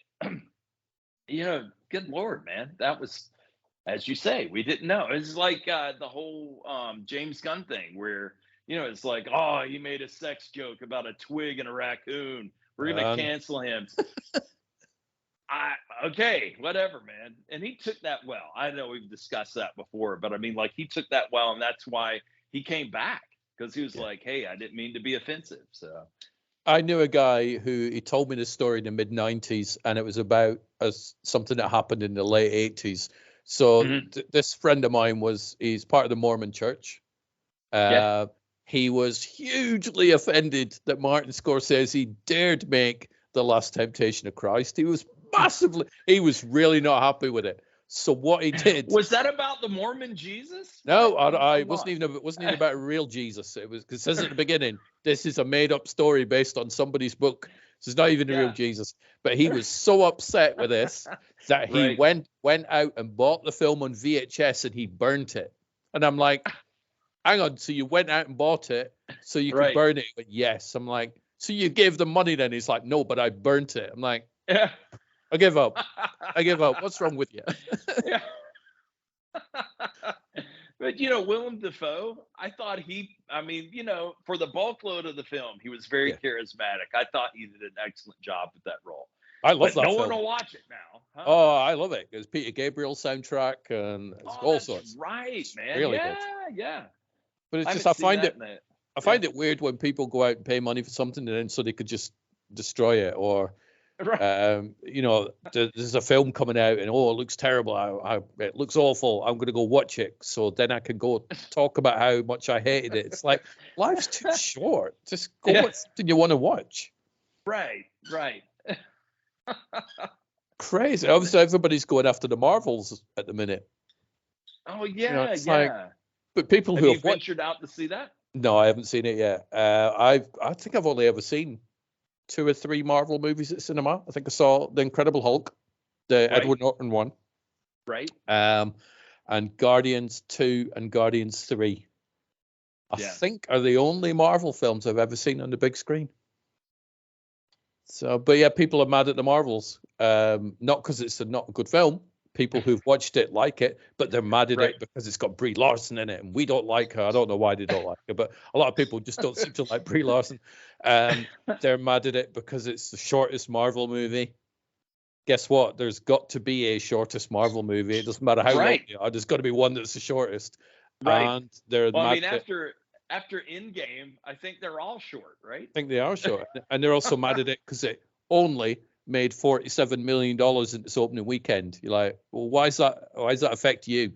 good Lord, man, that was, as you say, we didn't know. It's like the whole James Gunn thing where, it's like, oh, he made a sex joke about a twig and a raccoon. We're going to cancel him. Okay, whatever, man. And he took that well. I know we've discussed that before, but I mean, like, he took that well, and that's why he came back, because he was like, hey, I didn't mean to be offensive. So I knew a guy who, he told me this story in the mid-90s, and it was about something that happened in the late 80s. So this friend of mine he's part of the Mormon church. He was hugely offended that Martin Scorsese dared make The Last Temptation of Christ. He was really not happy with it. So what he did, was that about the Mormon Jesus? No, I wasn't even about a real Jesus. It was, because it says at the beginning, this is a made up story based on somebody's book. So it's not even a real Jesus. But he was so upset with this that he went out and bought the film on VHS, and he burnt it. And I'm like, hang on, so you went out and bought it so you could burn it? But yes. I'm like, so you gave them money then? He's like, no, but I burnt it. I'm like, I give up. What's wrong with you? But Willem Dafoe, I thought for the bulk load of the film, he was very charismatic. I thought he did an excellent job with that role. I love that. No film. one will watch it now. Huh? Oh, I love it. It's Peter Gabriel soundtrack and all sorts. Right, man. Really good. Yeah. But it's just, I find it weird when people go out and pay money for something and then so they could just destroy it, or there's a film coming out and it looks terrible. It looks awful. I'm going to go watch it so then I can go talk about how much I hated it. It's like, life's too short. Just go watch something you want to watch. Right. Crazy. Obviously, everybody's going after the Marvels at the minute. Oh yeah. But people who have ventured out to see that? No, I haven't seen it yet. I think I've only ever seen 2 or 3 Marvel movies at cinema. I think I saw The Incredible Hulk, the Edward Norton one. Right. And Guardians 2 and Guardians 3. I think are the only Marvel films I've ever seen on the big screen. So, but yeah, people are mad at the Marvels. Not because it's not a good film, people who've watched it like it, but they're mad at Right. it because it's got Brie Larson in it, and we don't like her. I don't know why they don't like her, but a lot of people just don't seem to like Brie Larson. They're mad at it because it's the shortest Marvel movie. Guess what? There's got to be a shortest Marvel movie. It doesn't matter how long they are. There's got to be one that's the shortest. Right. And they're well, mad I mean, at after Endgame, I think they're all short, right? I think they are short. And they're also mad at it because it only made $47 million in its opening weekend. You're like, well, why does that affect you?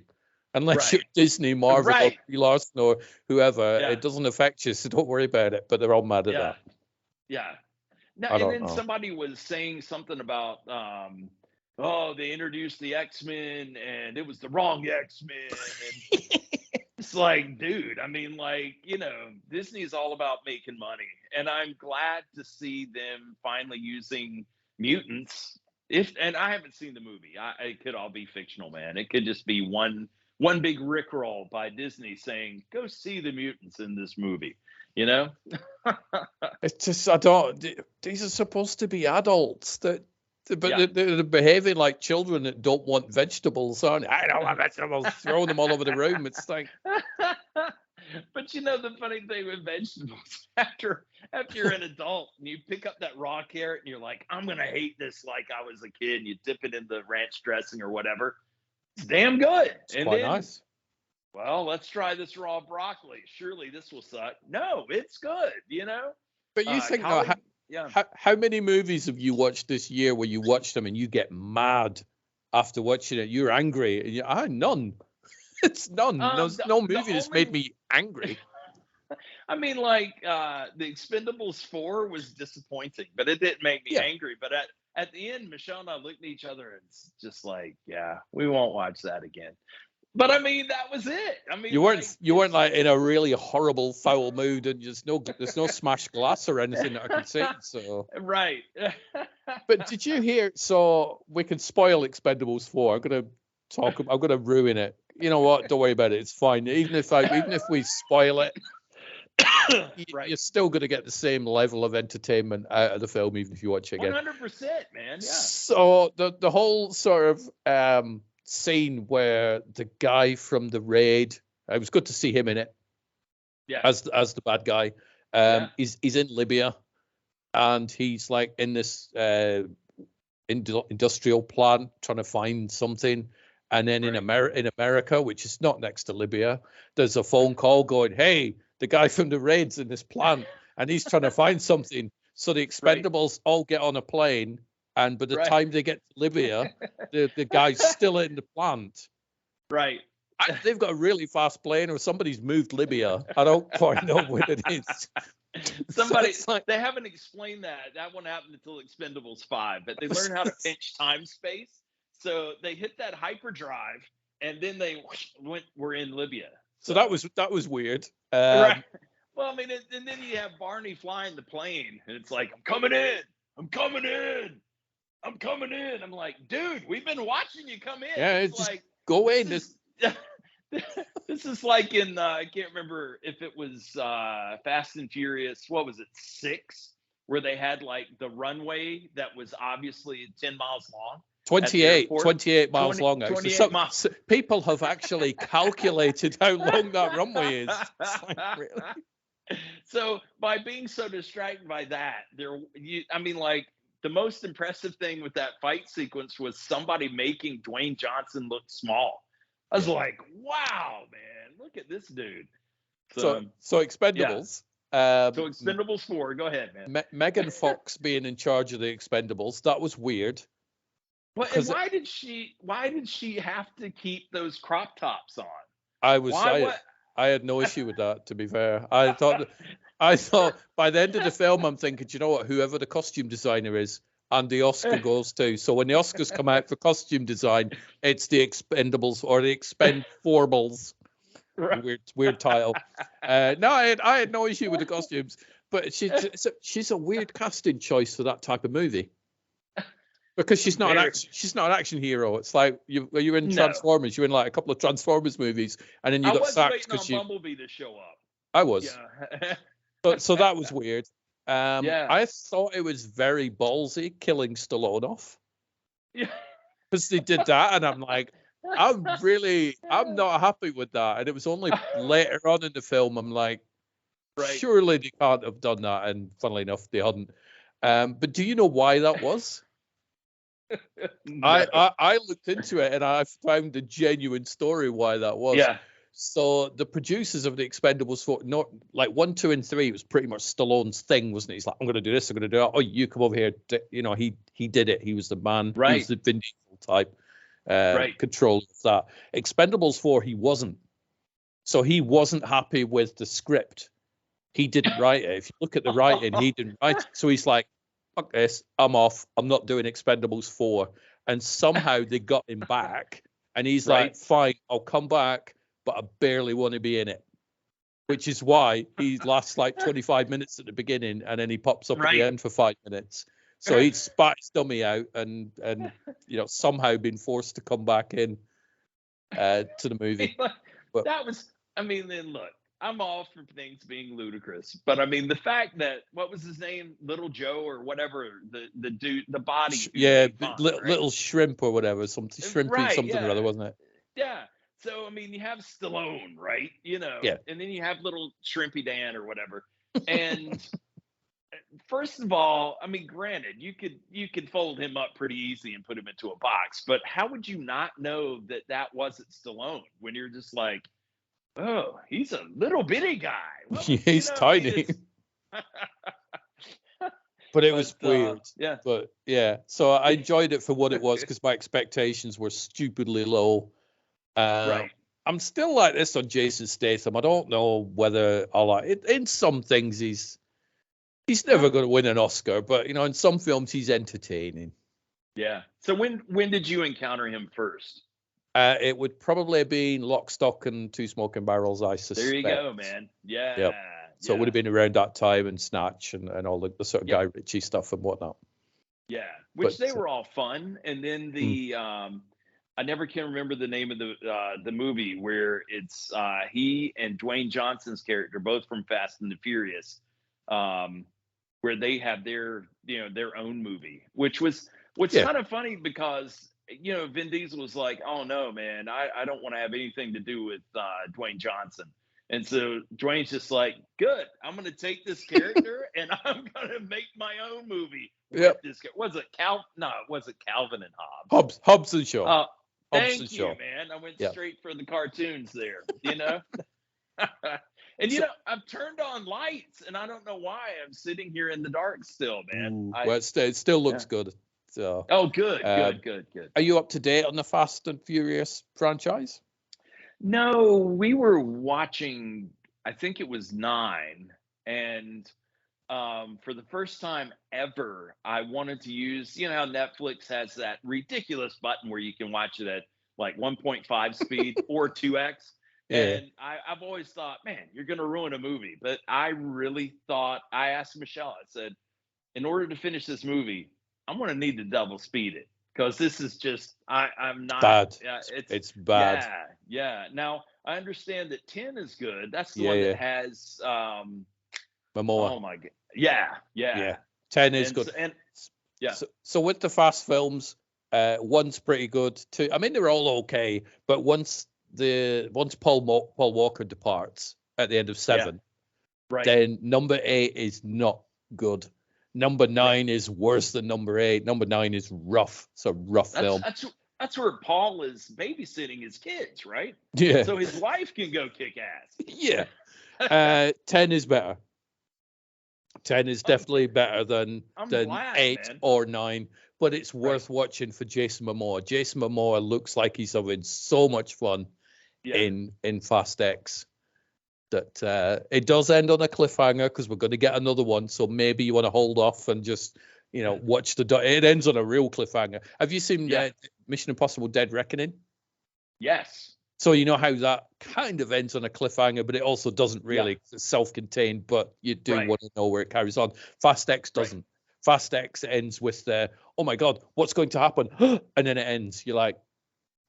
Unless you're Disney, Marvel, or Brie Larson, or whoever, it doesn't affect you, so don't worry about it. But they're all mad at that. Yeah. Now, and then somebody was saying something about, they introduced the X-Men and it was the wrong X-Men. And it's like, dude, I mean, like, Disney is all about making money. And I'm glad to see them finally using mutants. And I haven't seen the movie. It could all be fictional, man. It could just be one big rickroll by Disney saying, go see the mutants in this movie. It's just these are supposed to be adults but they're behaving like children that don't want vegetables, aren't they? I don't want vegetables. Throwing them all over the room. It's like but the funny thing with vegetables, after you're an adult and you pick up that raw carrot and you're like, I'm gonna hate this like I was a kid, and you dip it in the ranch dressing or whatever, it's damn good. It's quite nice. Well, let's try this raw broccoli. Surely this will suck. No, it's good, But you think, how many movies have you watched this year where you watch them and you get mad after watching it? You're angry. And none. It's none. No movie that's made me angry. I mean, like the Expendables 4 was disappointing, but it didn't make me angry. But at the end, Michelle and I looked at each other and it's just like, yeah, we won't watch that again. But I mean, that was it. I mean, you weren't like in a really horrible foul mood, and there's no smashed glass or anything that I can see. So right. But did you hear? So we can spoil Expendables 4. I'm gonna ruin it. You know what? Don't worry about it. It's fine. Even if we spoil it, you're still gonna get the same level of entertainment out of the film, even if you watch it again. 100%, man. Yeah. So the whole sort of scene where the guy from the raid, it was good to see him in it, as the bad guy. He's in Libya, and he's like in this industrial plant trying to find something. And then in America, which is not next to Libya, there's a phone call going, "Hey, the guy from the raid's in this plant, and he's trying to find something." So the Expendables all get on a plane. And by the time they get to Libya, the guy's still in the plant. Right. They've got a really fast plane, or somebody's moved Libya. I don't quite know what it is. They haven't explained that. That one happened until Expendables 5, but they learned how to pinch time space. So they hit that hyperdrive, and then they were in Libya. So that was weird. Right. Well, I mean, and then you have Barney flying the plane, and it's like, I'm coming in. I'm like, dude, we've been watching you come in. Yeah, it's just like, go in. This is like in I can't remember if it was Fast and Furious. What was it, 6? Where they had like the runway that was obviously 10 miles long. 28 miles long. Miles. People have actually calculated how long that runway is. It's like, really? So by being so distracted by that, the most impressive thing with that fight sequence was somebody making Dwayne Johnson look small. I was like, wow, man, look at this dude. So Expendables. So Expendables 4, go ahead, man. Megan Fox being in charge of the Expendables, that was weird. Well, and why did she have to keep those crop tops on? I had no issue with that, to be fair. I thought by the end of the film, I'm thinking, you know what, whoever the costume designer is, and the Oscar goes to. So when the Oscars come out for costume design, it's the Expendables or the Expendables. Right. Weird title. No, I had no issue with the costumes, but she's a weird casting choice for that type of movie. Because she's not an action hero. It's like you're in Transformers. You're in like a couple of Transformers movies, and then you got sacked because you. Bumblebee to show up. I was. Yeah. so that was weird. Yeah. I thought it was very ballsy killing Stallone off. Yeah. because they did that, and I'm like, I'm not happy with that. And it was only later on in the film I'm like, surely they can't have done that. And funnily enough, they hadn't. But do you know why that was? No. I looked into it and I found a genuine story why that was. Yeah. So the producers of the Expendables 4, not like 1, 2, and 3, it was pretty much Stallone's thing, wasn't it? He's like, I'm going to do this, I'm going to do that. Oh, you come over here. You know, he did it. He was the man. Right. He was the Vin Diesel type control of that. Expendables 4, he wasn't. So he wasn't happy with the script. He didn't write it. If you look at the writing, he didn't write it. So he's like, fuck this, I'm off. I'm not doing Expendables 4. And somehow they got him back. And he's like, fine, I'll come back, but I barely want to be in it. Which is why he lasts like 25 minutes at the beginning and then he pops up at the end for 5 minutes. So he'd spat his dummy out and you know, somehow been forced to come back in to the movie. But that was, I mean, then look, I'm all for things being ludicrous, but I mean the fact that what was his name, Little Joe or whatever, the dude, the body, little shrimp or whatever, something something or other, wasn't it? Yeah. So I mean, you have Stallone, right? You know, and then you have little Shrimpy Dan or whatever. And first of all, I mean, granted, you could fold him up pretty easy and put him into a box, but how would you not know that wasn't Stallone when you're just like, oh, he's a little bitty guy. Well, he's tiny. But it was weird. Yeah. But yeah, so I enjoyed it for what it was because my expectations were stupidly low. I'm still like this on Jason Statham. I don't know whether I like it. In some things, he's never going to win an Oscar, but you know, in some films, he's entertaining. Yeah. So when did you encounter him first? It would probably have been Lock, Stock, and Two Smoking Barrels, I suspect. There you go, man. Yeah. Yep. So it would have been around that time, and Snatch and all the sort of Guy Ritchie stuff and whatnot. Yeah, which they were all fun. And then the I never can remember the name of the movie where it's he and Dwayne Johnson's character, both from Fast and the Furious, where they have their own movie, which was kind of funny because Vin Diesel was like, oh no, man, I don't want to have anything to do with Dwayne Johnson. And so Dwayne's just like, good, I'm going to take this character and I'm going to make my own movie. Yep. Was it Calvin and Hobbes? Hobbs and Shaw. Thank you, man. I went straight for the cartoons there, And I've turned on lights and I don't know why I'm sitting here in the dark still, man. Well, it still looks good. So, good. Are you up to date on the Fast and Furious franchise? No, we were watching, I think it was 9. And for the first time ever, I wanted to use, how Netflix has that ridiculous button where you can watch it at like 1.5 speed or 2x. And I've always thought, man, you're going to ruin a movie. But I really thought, I asked Michelle, I said, in order to finish this movie, I'm going to need to double speed it. Because this is just, I'm not. Bad. It's bad. Yeah. Now, I understand that 10 is good. That's the one that has Momoa. Oh, my God. Yeah. 10 is good. So with the Fast films, 1's pretty good. 2, I mean, they're all okay. But once Paul Walker departs at the end of 7, then number 8 is not good. Number 9 is worse than number 8. Number 9 is rough. It's a rough film. That's where Paul is babysitting his kids, right? Yeah. So his wife can go kick ass. Yeah. 10 is better. 10 is definitely better than glad, 8 man. or 9. But it's worth watching for Jason Momoa. Jason Momoa looks like he's having so much fun in Fast X. That it does end on a cliffhanger because we're going to get another one. So maybe you want to hold off and just, watch it ends on a real cliffhanger. Have you seen Mission Impossible Dead Reckoning? Yes. So you know how that kind of ends on a cliffhanger, but it also doesn't really. It's self-contained, but you do want to know where it carries on. Fast X doesn't. Right. Fast X ends with oh my God, what's going to happen? And then it ends. You're like,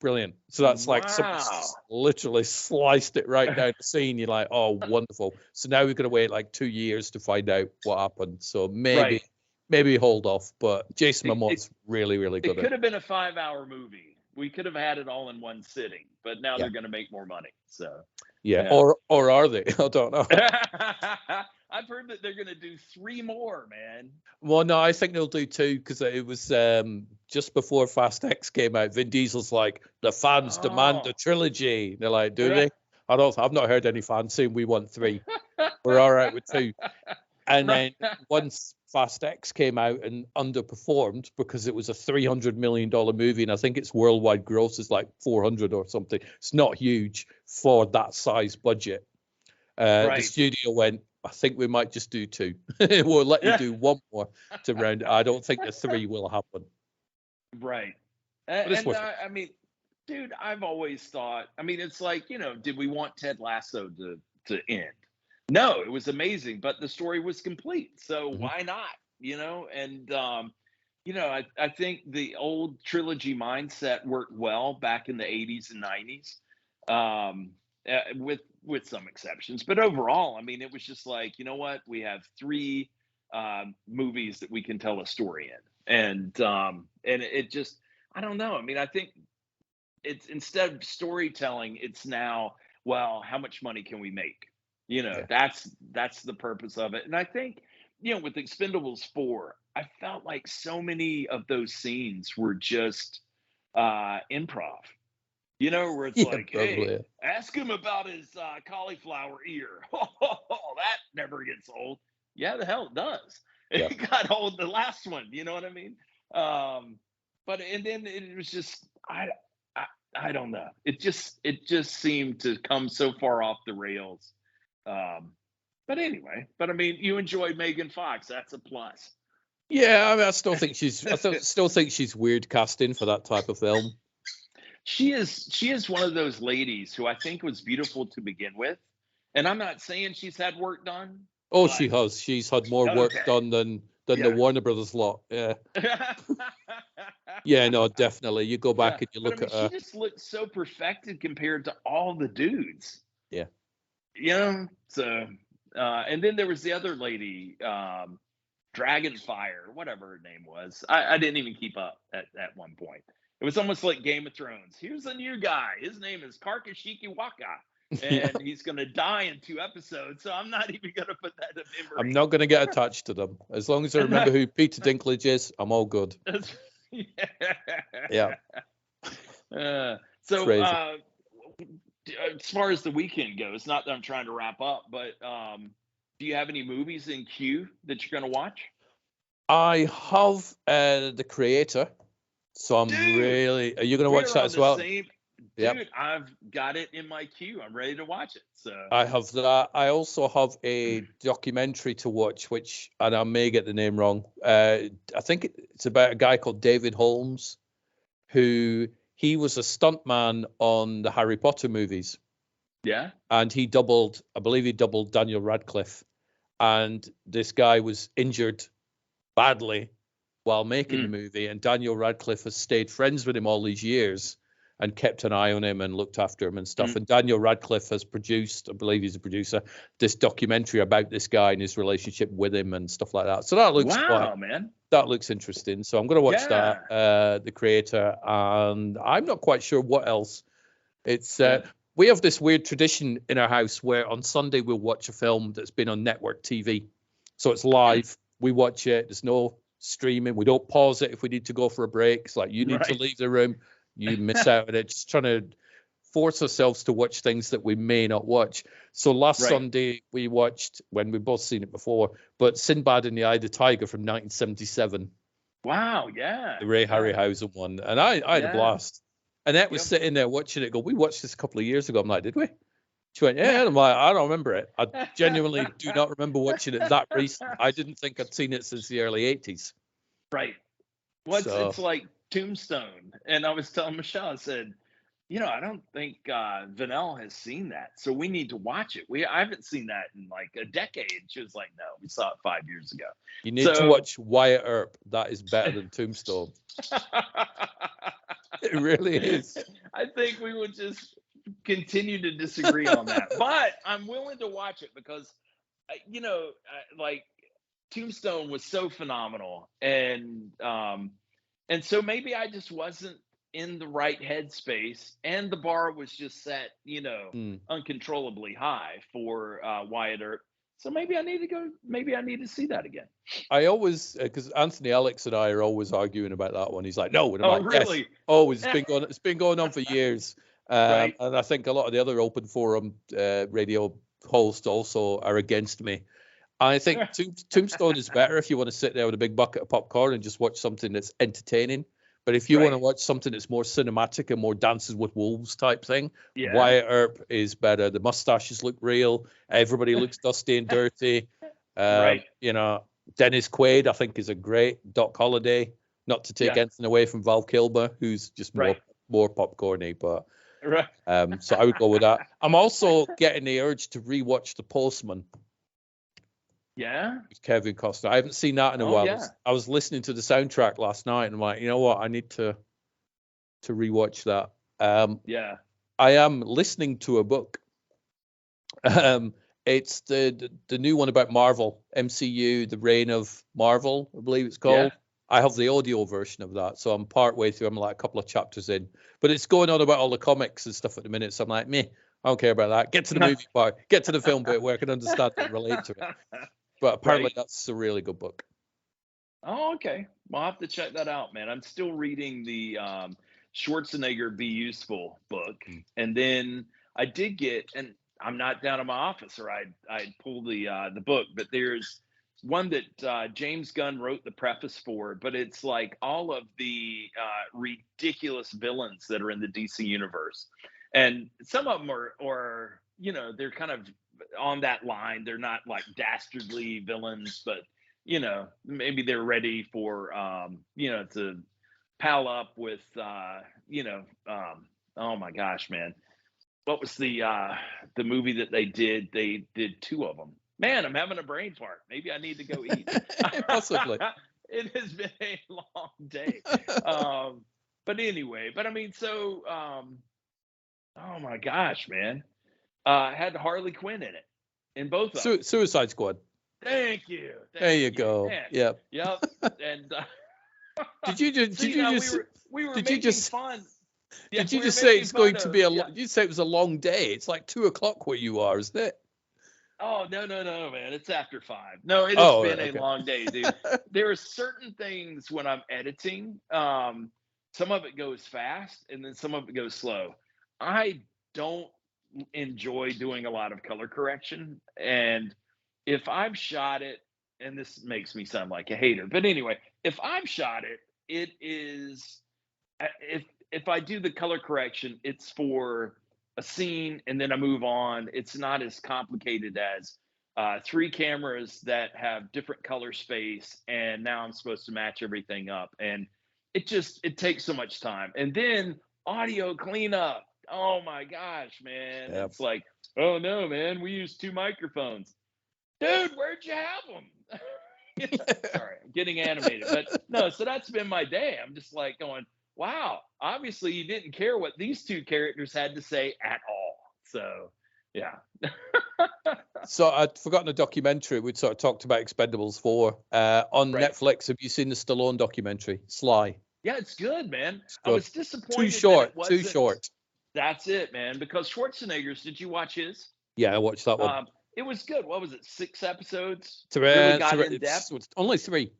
brilliant. So that's like someone's literally sliced it right down the scene. You're like, oh, wonderful. So now we're going to wait like 2 years to find out what happened. So maybe maybe hold off. But Jason It, Momoa's really, really good it at could it. have been a 5-hour movie. We could have had it all in one sitting, but now Yeah. they're going to make more money. So Yeah. Or are they? I don't know. I've heard that they're going to do 3 more, man. Well, no, I think they'll do 2 because it was just before Fast X came out. Vin Diesel's like, the fans demand a trilogy. They're like, do they? I've not heard any fans saying we want 3. We're all right with 2. And then once Fast X came out and underperformed because it was a $300 million movie, and I think its worldwide gross is like 400 or something. It's not huge for that size budget. The studio went, I think we might just do 2. We'll let you do 1 more to round it. I don't think the 3 will happen. Right. I mean, dude, I've always thought, I mean, it's like, did we want Ted Lasso to end? No, it was amazing, but the story was complete. So why not? And I think the old trilogy mindset worked well back in the 80s and 90s, with some exceptions. But overall, I mean, it was just like, you know what? We have 3 movies that we can tell a story in. And it just, I don't know. I mean, I think it's, instead of storytelling, it's now, well, how much money can we make? That's the purpose of it. And I think, with Expendables 4, I felt like so many of those scenes were just improv. Where it's like, hey, ask him about his cauliflower ear. That never gets old. Yeah, the hell it does. Yeah. It got old the last one. You know what I mean? But and then it was just, I don't know. It just seemed to come so far off the rails. But anyway, I mean, you enjoyed Megan Fox. That's a plus. Yeah, I mean, I still think she's weird casting for that type of film. She is one of those ladies who I think was beautiful to begin with. And I'm not saying she's had work done. Oh, she has. She's had more work done than the Warner Brothers lot. Yeah. Yeah, no, definitely. You go back and you look at her. She just looked so perfected compared to all the dudes. Yeah. So, and then there was the other lady, Dragonfire, whatever her name was. I didn't even keep up at one point. It was almost like Game of Thrones. Here's a new guy. His name is Karkashiki Waka. And he's going to die in 2 episodes. So I'm not even going to put that in memory. I'm not going to get attached to them. As long as I remember who Peter Dinklage is, I'm all good. Yeah. So as far as the weekend goes, not that I'm trying to wrap up, but do you have any movies in queue that you're going to watch? I have The Creator. So I'm really... Are you going to watch that as well? Dude, I've got it in my queue. I'm ready to watch it. So I have that. I also have a documentary to watch, which, and I may get the name wrong. I think it's about a guy called David Holmes, who he was a stuntman on the Harry Potter movies. Yeah. And I believe he doubled Daniel Radcliffe. And this guy was injured badly while making the movie. And Daniel Radcliffe has stayed friends with him all these years and kept an eye on him and looked after him and stuff. And Daniel Radcliffe has produced, I believe he's a producer, this documentary about this guy and his relationship with him and stuff like that. So that looks that looks interesting. So I'm going to watch that, The Creator, and I'm not quite sure what else. It's we have this weird tradition in our house where on Sunday we'll watch a film that's been on network TV. So it's live. We watch it. There's no streaming. We don't pause it if we need to go for a break. It's like you need to leave the room. You miss out on it. Just trying to force ourselves to watch things that we may not watch. So last Sunday we watched, when we've both seen it before, but Sinbad and the Eye of the Tiger from 1977. Wow, yeah. The Ray Harryhausen one. And I had a blast. Annette was sitting there watching it, go, we watched this a couple of years ago. I'm like, did we? She went, yeah. And I'm like, I don't remember it. I genuinely do not remember watching it that recent. I didn't think I'd seen it since the early 80s. Right. Well, it's like Tombstone. And I was telling Michelle, I said, I don't think Vanell has seen that. So we need to watch it. I haven't seen that in like a decade. She was like, no, we saw it 5 years ago. You need to watch Wyatt Earp. That is better than Tombstone. It really is. I think we would just continue to disagree on that. But I'm willing to watch it because, like, Tombstone was so phenomenal, and so maybe I just wasn't in the right headspace, and the bar was just set, Mm. uncontrollably high for Wyatt Earp. So maybe I need to go. Maybe I need to see that again. I always, because Anthony Alex and I are always arguing about that one. He's like, no, and I'm Oh, like, yes, really? always. It's been going on for years. Right. And I think a lot of the other open forum radio hosts also are against me. I think Tombstone is better if you want to sit there with a big bucket of popcorn and just watch something that's entertaining. But if you want to watch something that's more cinematic and more Dances with Wolves type thing, Wyatt Earp is better. The mustaches look real. Everybody looks dusty and dirty. Right. Dennis Quaid, I think, is a great Doc Holliday. Not to take anything away from Val Kilmer, who's just more popcorny, but so I would go with that. I'm also getting the urge to rewatch The Postman. Yeah. With Kevin Costner. I haven't seen that in a while. Yeah. I was listening to the soundtrack last night, and I'm like, you know what? I need to rewatch that. Yeah. I am listening to a book. It's the new one about Marvel, MCU, The Reign of Marvel, I believe it's called. Yeah. I have the audio version of that, so I'm part way through. I'm like a couple of chapters in, but it's going on about all the comics and stuff at the minute. So I'm like, meh, I don't care about that. Get to the movie part, get to the film bit where I can understand and relate to it. But apparently that's a really good book. Oh, okay. Well, I'll have to check that out, man. I'm still reading the Schwarzenegger Be Useful book. And then I did get, and I'm not down in my office or I'd pull the book, but there's one that James Gunn wrote the preface for, but it's like all of the ridiculous villains that are in the DC universe. And some of them are they're kind of on that line. They're not like dastardly villains, but maybe they're ready for to pal up with oh my gosh, man, what was the movie that they did? They did two of them. Man, I'm having a brain fart. Maybe I need to go eat. Possibly. It has been a long day. But anyway, I mean, so oh my gosh, man. Had Harley Quinn in it, in both of them. Suicide Squad. Thank you. There you go. Man. Yep. And did you just we were did making you just fun? Did you just say it's going to be you say it was a long day? It's like 2:00 where you are, isn't it? Oh no, man! It's after 5. No, it has been a long day, dude. There are certain things when I'm editing. Some of it goes fast, and then some of it goes slow. I don't enjoy doing a lot of color correction, and if I've shot it, and this makes me sound like a hater, but anyway, if I've shot it, it is if I do the color correction, it's for a scene and then I move on. It's not as complicated as 3 cameras that have different color space, and now I'm supposed to match everything up, and it takes so much time. And then audio cleanup. Oh my gosh, man! Yep. It's like, oh no, man, we use 2 microphones. Dude, where'd you have them? Sorry, I'm getting animated, but no. So that's been my day. I'm just like going, wow, obviously you didn't care what these 2 characters had to say at all. So, yeah. So I'd forgotten a documentary. We'd sort of talked about Expendables 4. On Netflix, have you seen the Stallone documentary, Sly? Yeah, it's good, man. It's good. I was disappointed. Too short. That's it, man. Because Schwarzenegger's, did you watch his? Yeah, I watched that one. It was good. What was it, 6 episodes? Really got in depth? Only 3.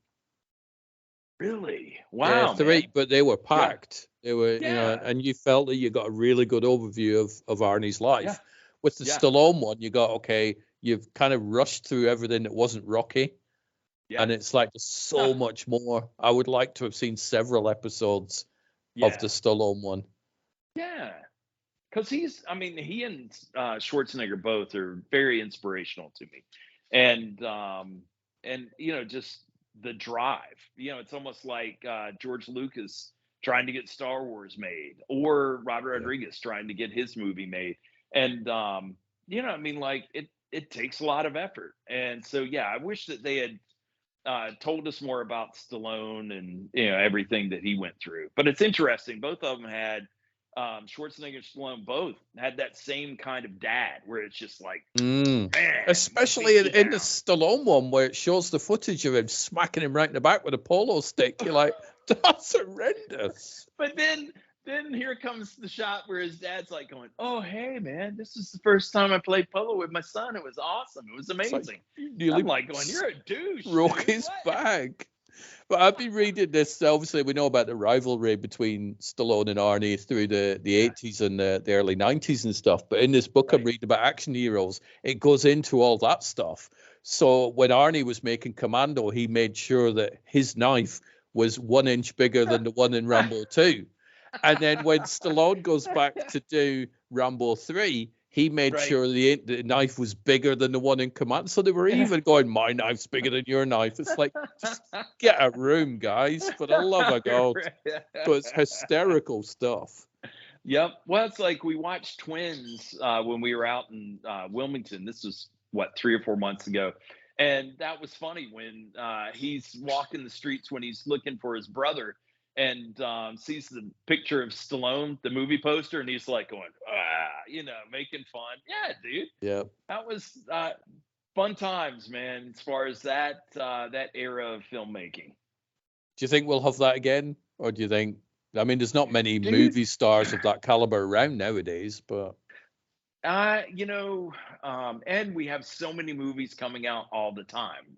Really? Wow. Yeah, 3, man. But they were packed. Yeah. They were, and you felt that you got a really good overview of Arnie's life. Yeah. With the Stallone one, you got, okay, you've kind of rushed through everything that wasn't Rocky. Yeah. And it's like there's so much more. I would like to have seen several episodes of the Stallone one. Yeah. Because he and Schwarzenegger both are very inspirational to me. And just the drive. It's almost like George Lucas trying to get Star Wars made, or Robert Rodriguez trying to get his movie made. And it takes a lot of effort. And so I wish that they had told us more about Stallone and everything that he went through. But it's interesting. Both of them had Schwarzenegger and Stallone both had that same kind of dad, where it's just like, Mm. man, Especially beat you in the down. Stallone one, where it shows the footage of him smacking him right in the back with a polo stick. You're like, that's horrendous. But then here comes the shot where his dad's like going, "Oh, hey man, this is the first time I played polo with my son. It was awesome. It was It's like, amazing." you I'm nearly like going, "You're a douche, broke dude. his What?" back. But I've been reading this. Obviously, we know about the rivalry between Stallone and Arnie through the Yeah, 80s and the early 90s and stuff. But in this book I'm right. reading about action heroes, it goes into all that stuff. So when Arnie was making Commando, he made sure that his knife was 1 inch bigger than the one in Rambo 2. And then when Stallone goes back to do Rambo 3, he made Right. sure the knife was bigger than the one in Command. So they were even going, my knife's bigger than your knife. It's like, just get a room, guys, for the love of God. But it's hysterical stuff. Yep. Well, it's like we watched Twins when we were out in Wilmington. This was what, 3 or 4 months ago, and that was funny when he's walking the streets when he's looking for his brother, and sees the picture of Stallone, the movie poster, and he's like going, making fun. Yeah, dude, Yeah. that was fun times, man. As far as that era of filmmaking, Do you think we'll have that again? Or do you think, I mean, there's not many dude. movie stars of that caliber around nowadays, but. And we have so many movies coming out all the time.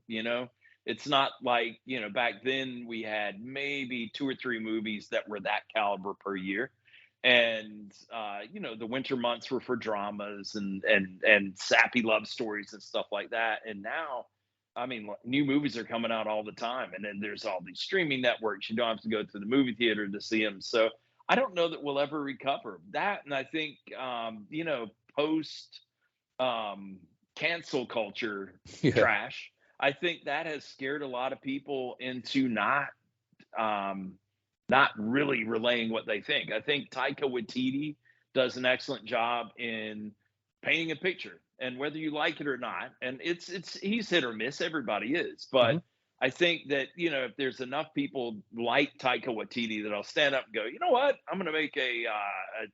It's not like, back then we had maybe 2 or 3 movies that were that caliber per year. And, the winter months were for dramas and sappy love stories and stuff like that. And now, I mean, new movies are coming out all the time. And then there's all these streaming networks. You don't have to go to the movie theater to see them. So I don't know that we'll ever recover that. And I think, post cancel culture Yeah. trash, I think that has scared a lot of people into not really relaying what they think. I think Taika Waititi does an excellent job in painting a picture, and whether you like it or not, and he's hit or miss. Everybody is, but Mm-hmm. I think that if there's enough people like Taika Waititi that'll stand up and go, you know what, I'm going to make a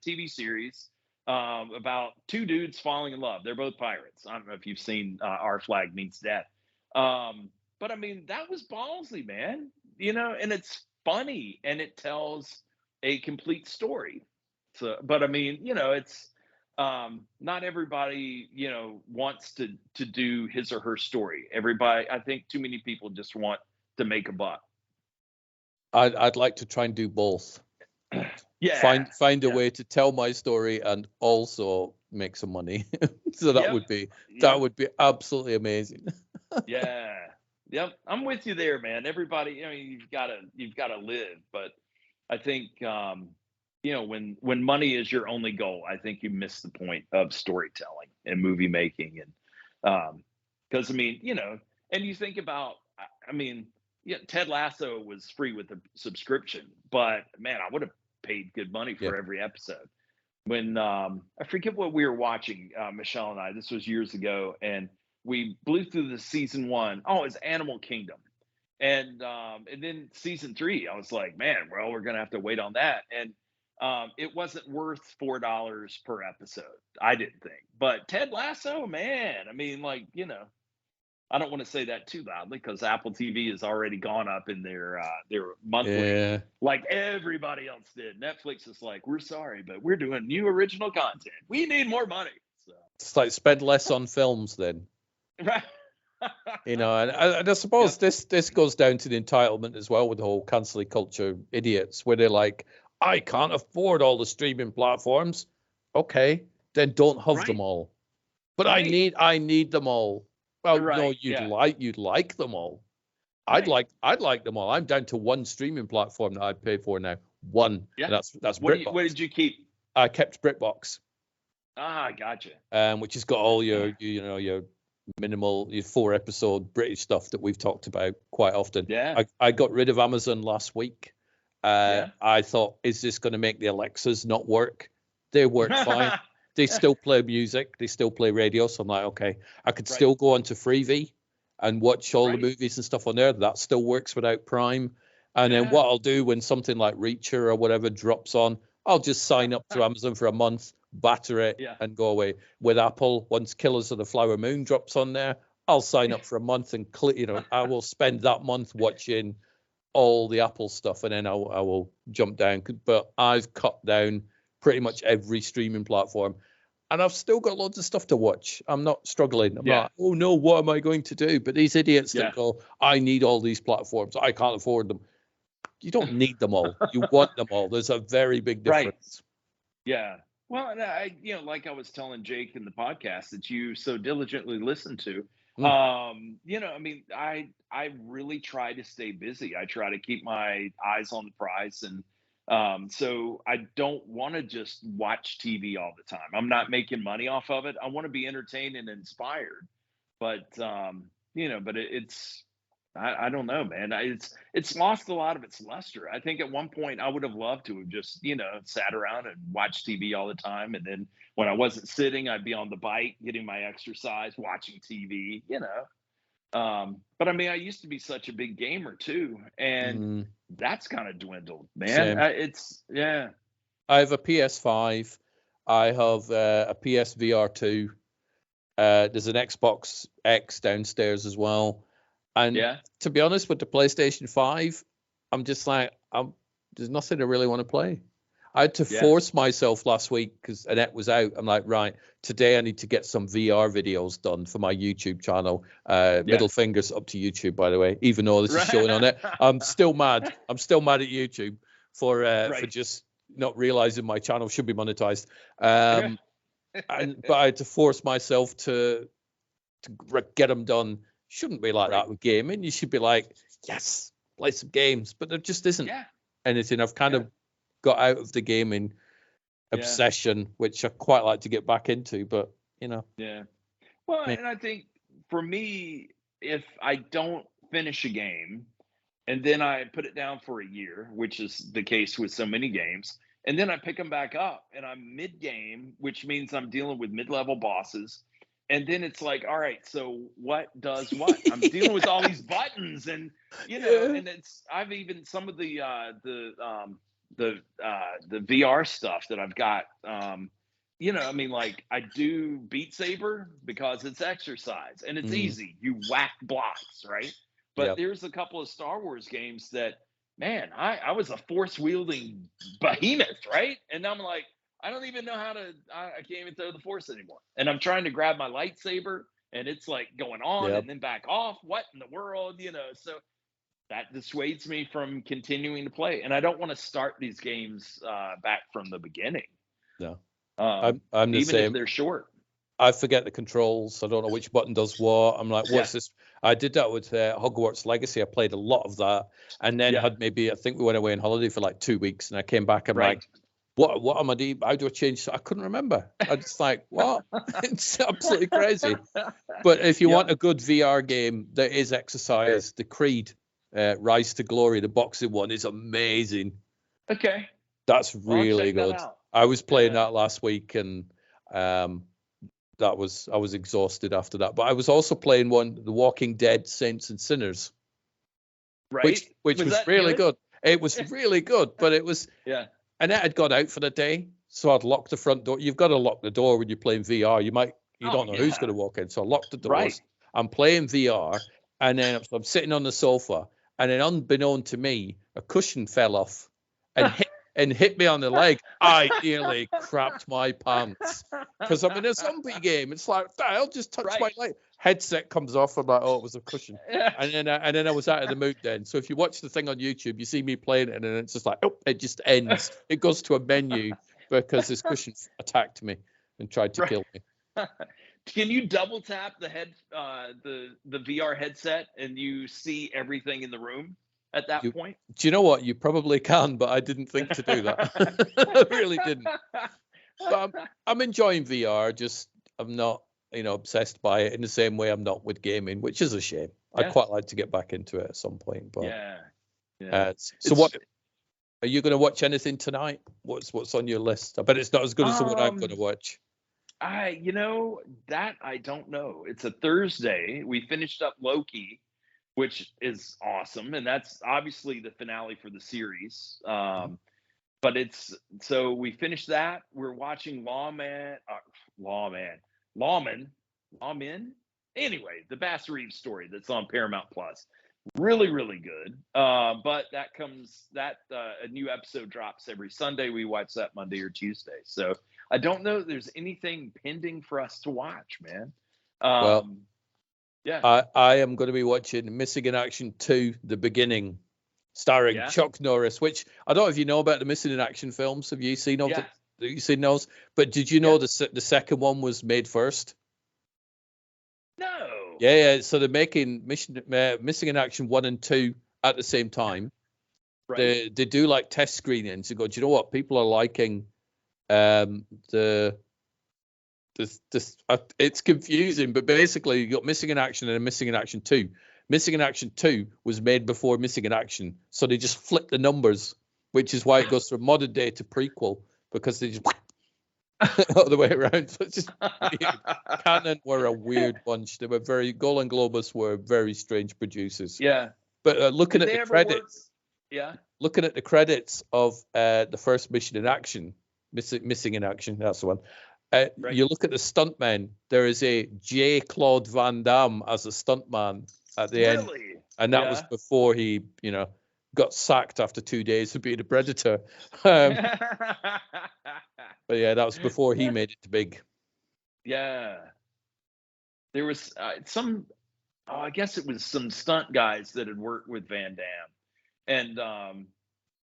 TV series about two dudes falling in love. They're both pirates. I don't know if you've seen Our Flag Means Death. But I mean, that was ballsy, man. And it's funny and it tells a complete story. So, but I mean, it's not everybody, wants to do his or her story. Everybody, I think too many people just want to make a buck. I'd like to try and do both. Yeah. Find a way to tell my story and also make some money. So that Yep. would be absolutely amazing. Yeah. Yep. I'm with you there, man. Everybody, you've gotta live. But I think when money is your only goal, I think you miss the point of storytelling and movie making. And because I mean, and you think about, I mean, yeah, Ted Lasso was free with a subscription, but man, I would have paid good money for Yeah. every episode. When I forget what we were watching, Michelle and I, this was years ago, and we blew through the season 1. Oh, it's Animal Kingdom. And then season 3, I was like, man, well, we're gonna have to wait on that. And it wasn't worth $4 per episode, I didn't think. But Ted Lasso, man, I mean, like, I don't want to say that too loudly because Apple TV has already gone up in their monthly, like everybody else did. Netflix is like, we're sorry, but we're doing new original content. We need more money. So. It's like spend less on films then. Right. And I suppose this goes down to the entitlement as well with the whole canceling culture idiots, where they're like, I can't afford all the streaming platforms. Okay, then don't have them all. But Right. I need them all. Well, Right. no, you'd like them all. I'd like them all. I'm down to one streaming platform that I pay for now. One. Yeah. And that's What BritBox. did you keep? I kept BritBox. Ah, gotcha. Which has got all your minimal, your 4-episode British stuff that we've talked about quite often. Yeah. I got rid of Amazon last week. I thought, is this going to make the Alexas not work? They work fine. They still play music. They still play radio. So I'm like, okay, I could still go onto Freevee and watch all the movies and stuff on there. That still works without Prime. And then what I'll do when something like Reacher or whatever drops on, I'll just sign up to Amazon for a month, batter it, Yeah. and go away. With Apple, once Killers of the Flower Moon drops on there, I'll sign up for a month and I will spend that month watching all the Apple stuff, and then I will jump down. But I've cut down pretty much every streaming platform, and I've still got loads of stuff to watch. I'm not struggling. I'm not, oh no, what am I going to do? But these idiots that go, I need all these platforms, I can't afford them. You don't need them all. You want them all. There's a very big difference. Yeah. Well, and I, like I was telling Jake in the podcast that you so diligently listen to, I mean, I really try to stay busy. I try to keep my eyes on the prize, and so I don't want to just watch TV all the time. I'm not making money off of it. I want to be entertained and inspired, but it's I don't know, man. It's lost a lot of its luster. I think at one point I would have loved to have just sat around and watched TV all the time, and then when I wasn't sitting, I'd be on the bike getting my exercise, watching TV. But I mean, I used to be such a big gamer too, and that's kind of dwindled, man. I have a PS5. I have a PSVR 2. There's an Xbox X downstairs as well. And to be honest, with the PlayStation 5, I'm just like, there's nothing I really want to play. I had to force myself last week because Annette was out. I'm like, right, today I need to get some VR videos done for my YouTube channel. Middle fingers up to YouTube, by the way, even though this is showing on it. I'm still mad. I'm still mad at YouTube for just not realizing my channel should be monetized. But I had to force myself to get them done. Shouldn't be like that with gaming. You should be like, yes, play some games, but there just isn't anything. I've kind of got out of the gaming obsession, which I quite like to get back into, but well, and I think for me, if I don't finish a game and then I put it down for a year, which is the case with so many games, and then I pick them back up and I'm mid-game, which means I'm dealing with mid-level bosses. And then it's like, all right, so what does what? I'm dealing with all these buttons, and and I've even some of the VR stuff that I've got. I mean, like I do Beat Saber because it's exercise and it's easy. You whack blocks, right? But there's a couple of Star Wars games that, man, I was a force wielding behemoth, right? And I'm like, I don't even know how to, I can't even throw the force anymore. And I'm trying to grab my lightsaber and it's like going on and then back off. What in the world, So that dissuades me from continuing to play. And I don't want to start these games back from the beginning. No, I'm the even same. If they're short. I forget the controls. I don't know which button does what. I'm like, what's this? I did that with Hogwarts Legacy. I played a lot of that. And then I think we went away on holiday for like 2 weeks. And I came back. I'm like, what am I doing? How do I change? I couldn't remember. I just like, what? It's absolutely crazy. But if you want a good VR game that is exercise, the Creed, Rise to Glory, the boxing one is amazing. Okay. That's really good. I was playing that last week, and I was exhausted after that. But I was also playing The Walking Dead Saints and Sinners. Right. Which was really good. It was really good, but it was Annette had gone out for the day, so I'd locked the front door. You've got to lock the door when you're playing VR. You don't know who's going to walk in, so I locked the doors. Right. I'm playing VR, and then I'm sitting on the sofa, and then unbeknown to me, a cushion fell off and hit me on the leg. I nearly crapped my pants because I'm in a zombie game. It's like, I'll just touch my leg. Headset comes off. I'm like, oh, it was a cushion. And then I was out of the mood then. So if you watch the thing on YouTube, you see me playing it, and then it's just like, oh, it just ends. It goes to a menu because this cushion attacked me and tried to kill me. Can you double tap the the VR headset and you see everything in the room at that point? Do you know what? You probably can, but I didn't think to do that. I really didn't. But I'm enjoying VR. Just I'm not, obsessed by it in the same way I'm not with gaming, which is a shame. I'd quite like to get back into it at some point. But so what? Are you going to watch anything tonight? What's on your list? I bet it's not as good as the one I'm going to watch. That I don't know. It's a Thursday. We finished up Loki, which is awesome, and that's obviously the finale for the series. but it's so we finished that. We're watching Lawman, Lawmen. Anyway, the Bass Reeves story that's on Paramount Plus. Really, really good. But a new episode drops every Sunday. We watch that Monday or Tuesday. So I don't know if there's anything pending for us to watch, man. Well, yeah. I am going to be watching Missing in Action 2, The Beginning, starring Chuck Norris, which I don't know if you know about the Missing in Action films. Have you seen those? You seen those? But did you know the second one was made first? No. Yeah. So they're making Missing in Action 1 and 2 at the same time. Right. They do like test screenings and go, do you know what? People are liking it's confusing, but basically you got Missing in Action and Missing in Action 2. Missing in Action 2 was made before Missing in Action, so they just flipped the numbers, which is why it goes from modern day to prequel, because they just all the way around. So it's just weird. Canon were a weird bunch. They were Golan Globus were very strange producers. Yeah. But looking at the credits, looking at the credits of the first Mission in Action, Missing in Action, that's the one. You look at the stuntmen, there is a J. Claude Van Damme as a stuntman at the end. And that was before he, got sacked after 2 days of being a Predator. But yeah, that was before he made it big. Yeah. There was I guess it was some stunt guys that had worked with Van Damme. And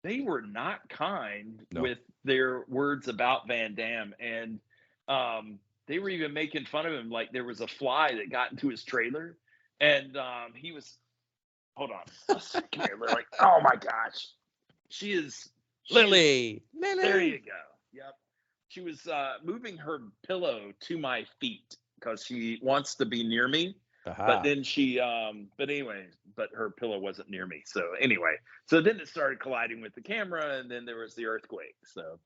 they were not kind with their words about Van Damme. And they were even making fun of him. Like there was a fly that got into his trailer, and he was, hold on, come here, Lily. Oh my gosh, she is Lily. There you go. Yep, she was moving her pillow to my feet because she wants to be near me. But then but her pillow wasn't near me. So anyway, then it started colliding with the camera, and then there was the earthquake. So.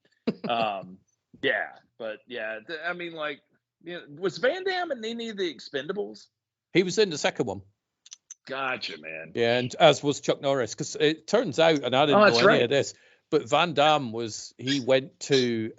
Yeah, but I mean, like, was Van Damme in any of the Expendables? He was in the second one. Gotcha, man. Yeah, and as was Chuck Norris, because it turns out, and I didn't know any of this, but Van Damme he went to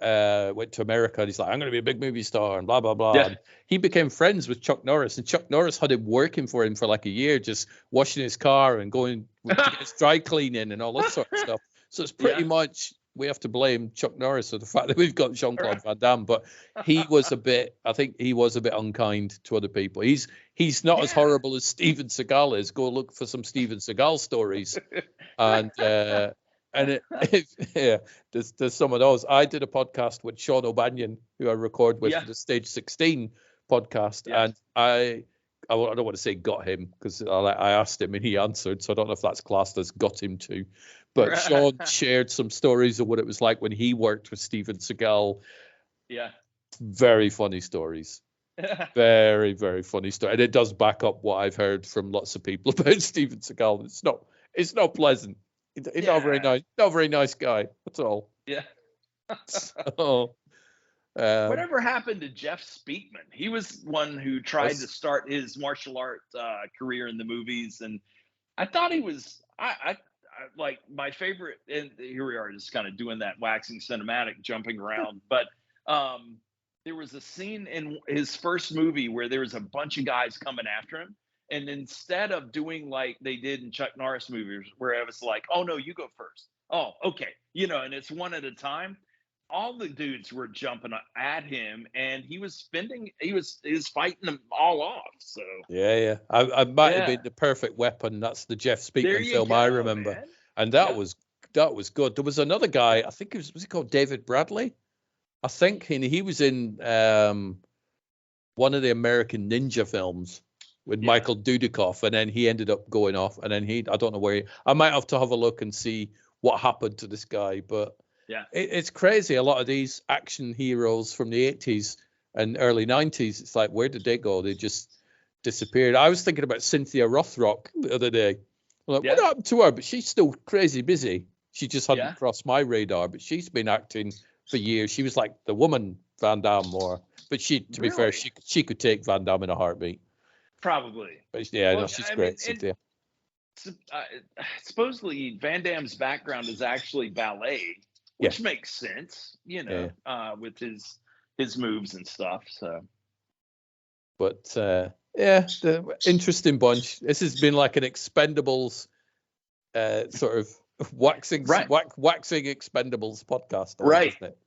America, and he's like, I'm going to be a big movie star, and blah blah blah. Yeah. And he became friends with Chuck Norris, and Chuck Norris had him working for him for like a year, just washing his car and going to get his dry cleaning and all that sort of stuff. So it's pretty much. We have to blame Chuck Norris for the fact that we've got Jean-Claude Van Damme, but he was a bit unkind to other people. He's not as horrible as Steven Seagal is. Go look for some Steven Seagal stories. And there's some of those. I did a podcast with Sean O'Banion, who I record with for the Stage 16 podcast. And I don't want to say got him, because I asked him and he answered. So I don't know if that's classed as got him to. But Sean shared some stories of what it was like when he worked with Steven Seagal. Yeah. Very funny stories. Very, very funny story. And it does back up what I've heard from lots of people about Steven Seagal. It's not pleasant. He's not a very nice guy. That's all. Yeah. So, whatever happened to Jeff Speakman? He was one who tried to start his martial art career in the movies, and I thought he was I like my favorite. And here we are, just kind of doing that waxing cinematic, jumping around. But there was a scene in his first movie where there was a bunch of guys coming after him, and instead of doing like they did in Chuck Norris movies, where it was like, "Oh no, you go first." Oh, okay, and it's one at a time. All the dudes were jumping at him, and he was fighting them all off. So I might have been the perfect weapon. That's the Jeff Speakman film I remember, man. And that was good. There was another guy, I think was he called David Bradley? I think he was in one of the American Ninja films with Michael Dudikoff, and then he ended up going off, and then I don't know where I might have to have a look and see what happened to this guy, but. Yeah, it's crazy. A lot of these action heroes from the 80s and early 90s, it's like, where did they go? They just disappeared. I was thinking about Cynthia Rothrock the other day. Like, what happened to her? But she's still crazy busy. She just hadn't crossed my radar, but she's been acting for years. She was like the woman Van Damme more. But to be fair, she could take Van Damme in a heartbeat. Probably. But she's great, Cynthia. Supposedly Van Damme's background is actually ballet. which makes sense, with his moves and stuff. So, but the interesting bunch. This has been like an Expendables sort of waxing Expendables podcast, right? Isn't it?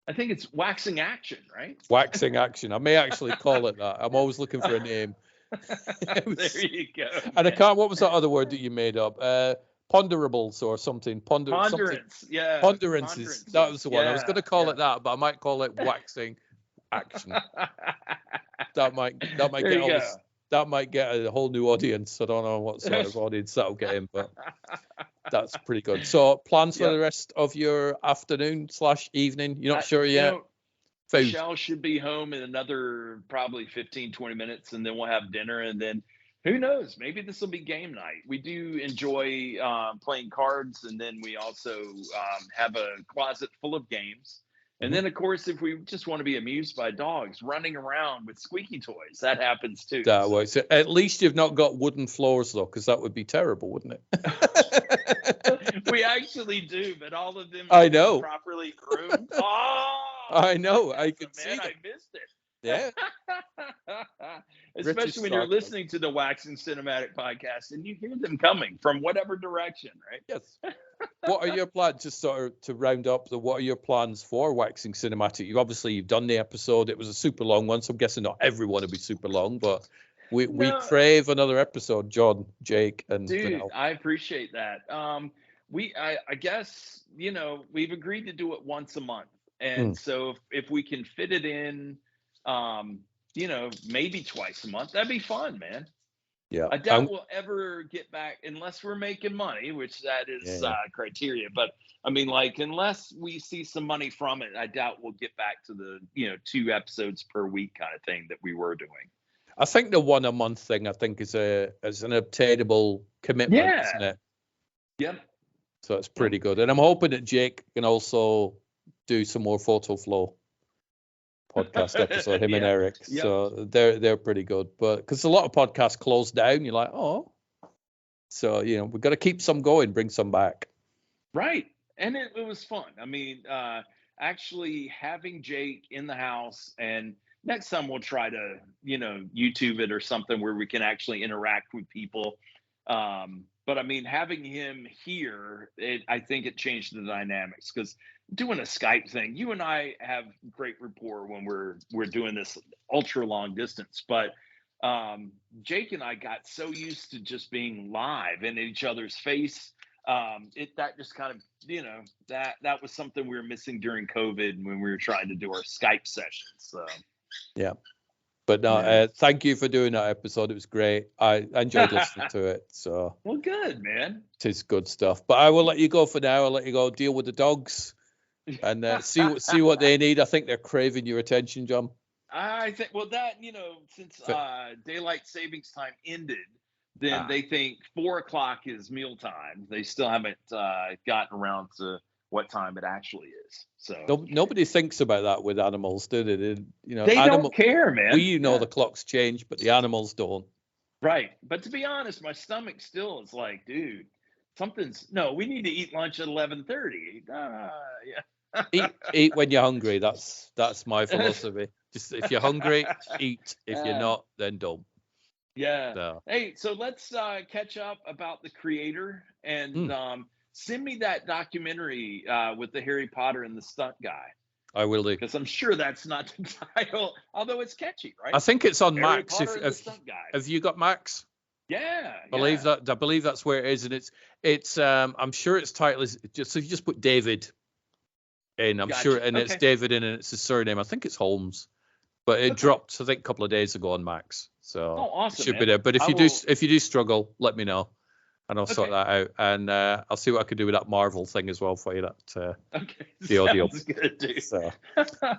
I think it's waxing action, right? Waxing action. I may actually call it that. I'm always looking for a name. There you go. And I can't. What was that other word that you made up? Ponderables or something. Ponderance. Something. Yeah. Ponderances. That was the one. I was going to call it that, but I might call it waxing action. That might get a whole new audience. I don't know what sort of audience that'll get in, but that's pretty good. So plans for the rest of your afternoon/evening? You're not sure yet? Michelle should be home in another probably 15-20 minutes, and then we'll have dinner, and then who knows, maybe this will be game night. We do enjoy playing cards, and then we also have a closet full of games. And then, of course, if we just want to be amused by dogs running around with squeaky toys, that happens too. That way. So at least you've not got wooden floors, though, because that would be terrible, wouldn't it? We actually do, but all of them I know. Properly groomed. Oh, I know. I could see I missed it. Yeah. Especially when you're listening to the Waxing Cinematic podcast and you hear them coming from whatever direction, right? Yes. What are your plans, just sort of to round up, what are your plans for Waxing Cinematic? You've done the episode. It was a super long one, so I'm guessing not everyone will be super long, but we crave another episode, John, Jake, and dude, I appreciate that. I guess, we've agreed to do it once a month. And so if we can fit it in, maybe twice a month, that'd be fun, man. Yeah. I doubt we'll ever get back unless we're making money, which that is criteria. But I mean, unless we see some money from it, I doubt we'll get back to the, 2 episodes per week kind of thing that we were doing. I think the 1 a month thing, is an obtainable commitment, isn't it? Yep. So it's pretty good. And I'm hoping that Jake can also do some more Photo Flow podcast episode, him and Eric. Yep. So they're pretty good. But because a lot of podcasts close down, you're like, oh. So, we've got to keep some going, bring some back. Right. And it was fun. I mean, actually having Jake in the house, and next time we'll try to, YouTube it or something where we can actually interact with people. But I mean, having him here, I think it changed the dynamics, because doing a Skype thing, you and I have great rapport when we're doing this ultra long distance. But Jake and I got so used to just being live in each other's face. That just kind of, that was something we were missing during COVID when we were trying to do our Skype sessions. So yeah. But no, thank you for doing that episode. It was great. I enjoyed listening to it. So well, good, man. It is good stuff. But I will let you go for now. I'll let you go deal with the dogs and see what they need. I think they're craving your attention, John. I think, that, since daylight savings time ended, then they think 4:00 is mealtime. They still haven't gotten around to what time it actually is. So nobody thinks about that with animals, do they? They don't care, man. We know the clocks change, but the animals don't. Right. But to be honest, my stomach still is like, dude, we need to eat lunch at 11:30. Yeah. Eat when you're hungry. That's my philosophy. Just if you're hungry, eat. If you're not, then don't. Yeah. So. Hey, so let's catch up about the creator and send me that documentary with the Harry Potter and the stunt guy. I will do. Because I'm sure that's not the title, although it's catchy, right? I think it's on Harry Max. Potter and the stunt guy. Have you got Max? Yeah. I believe that's where it is, and it's I'm sure its title is just, so if you just put David in, I'm sure, and it's David in, and it's his surname. I think it's Holmes, but it dropped I think a couple of days ago on Max. So awesome, it should be there. But if you do struggle, let me know, and I'll sort that out, and I'll see what I can do with that Marvel thing as well for you. That the audio. Sounds good, dude. So,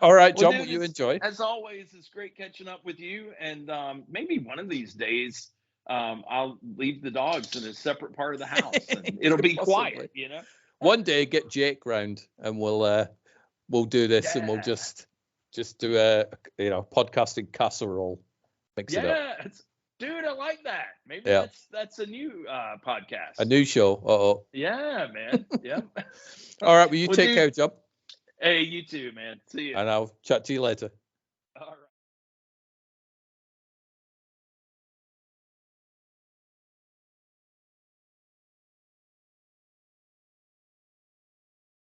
all right, John, dude, you enjoy. As always, it's great catching up with you, and maybe one of these days. I'll leave the dogs in a separate part of the house, and it'll be quiet. One day, get Jake round, and we'll do this, and we'll just do a podcasting casserole. Mix it up. Dude, I like that. Maybe Yeah. that's a new podcast. A new show. Uh-oh. Yeah, man. Yeah. All right. Well, you Well, take dude, care, Job. hey, you too, man. See you. And I'll chat to you later.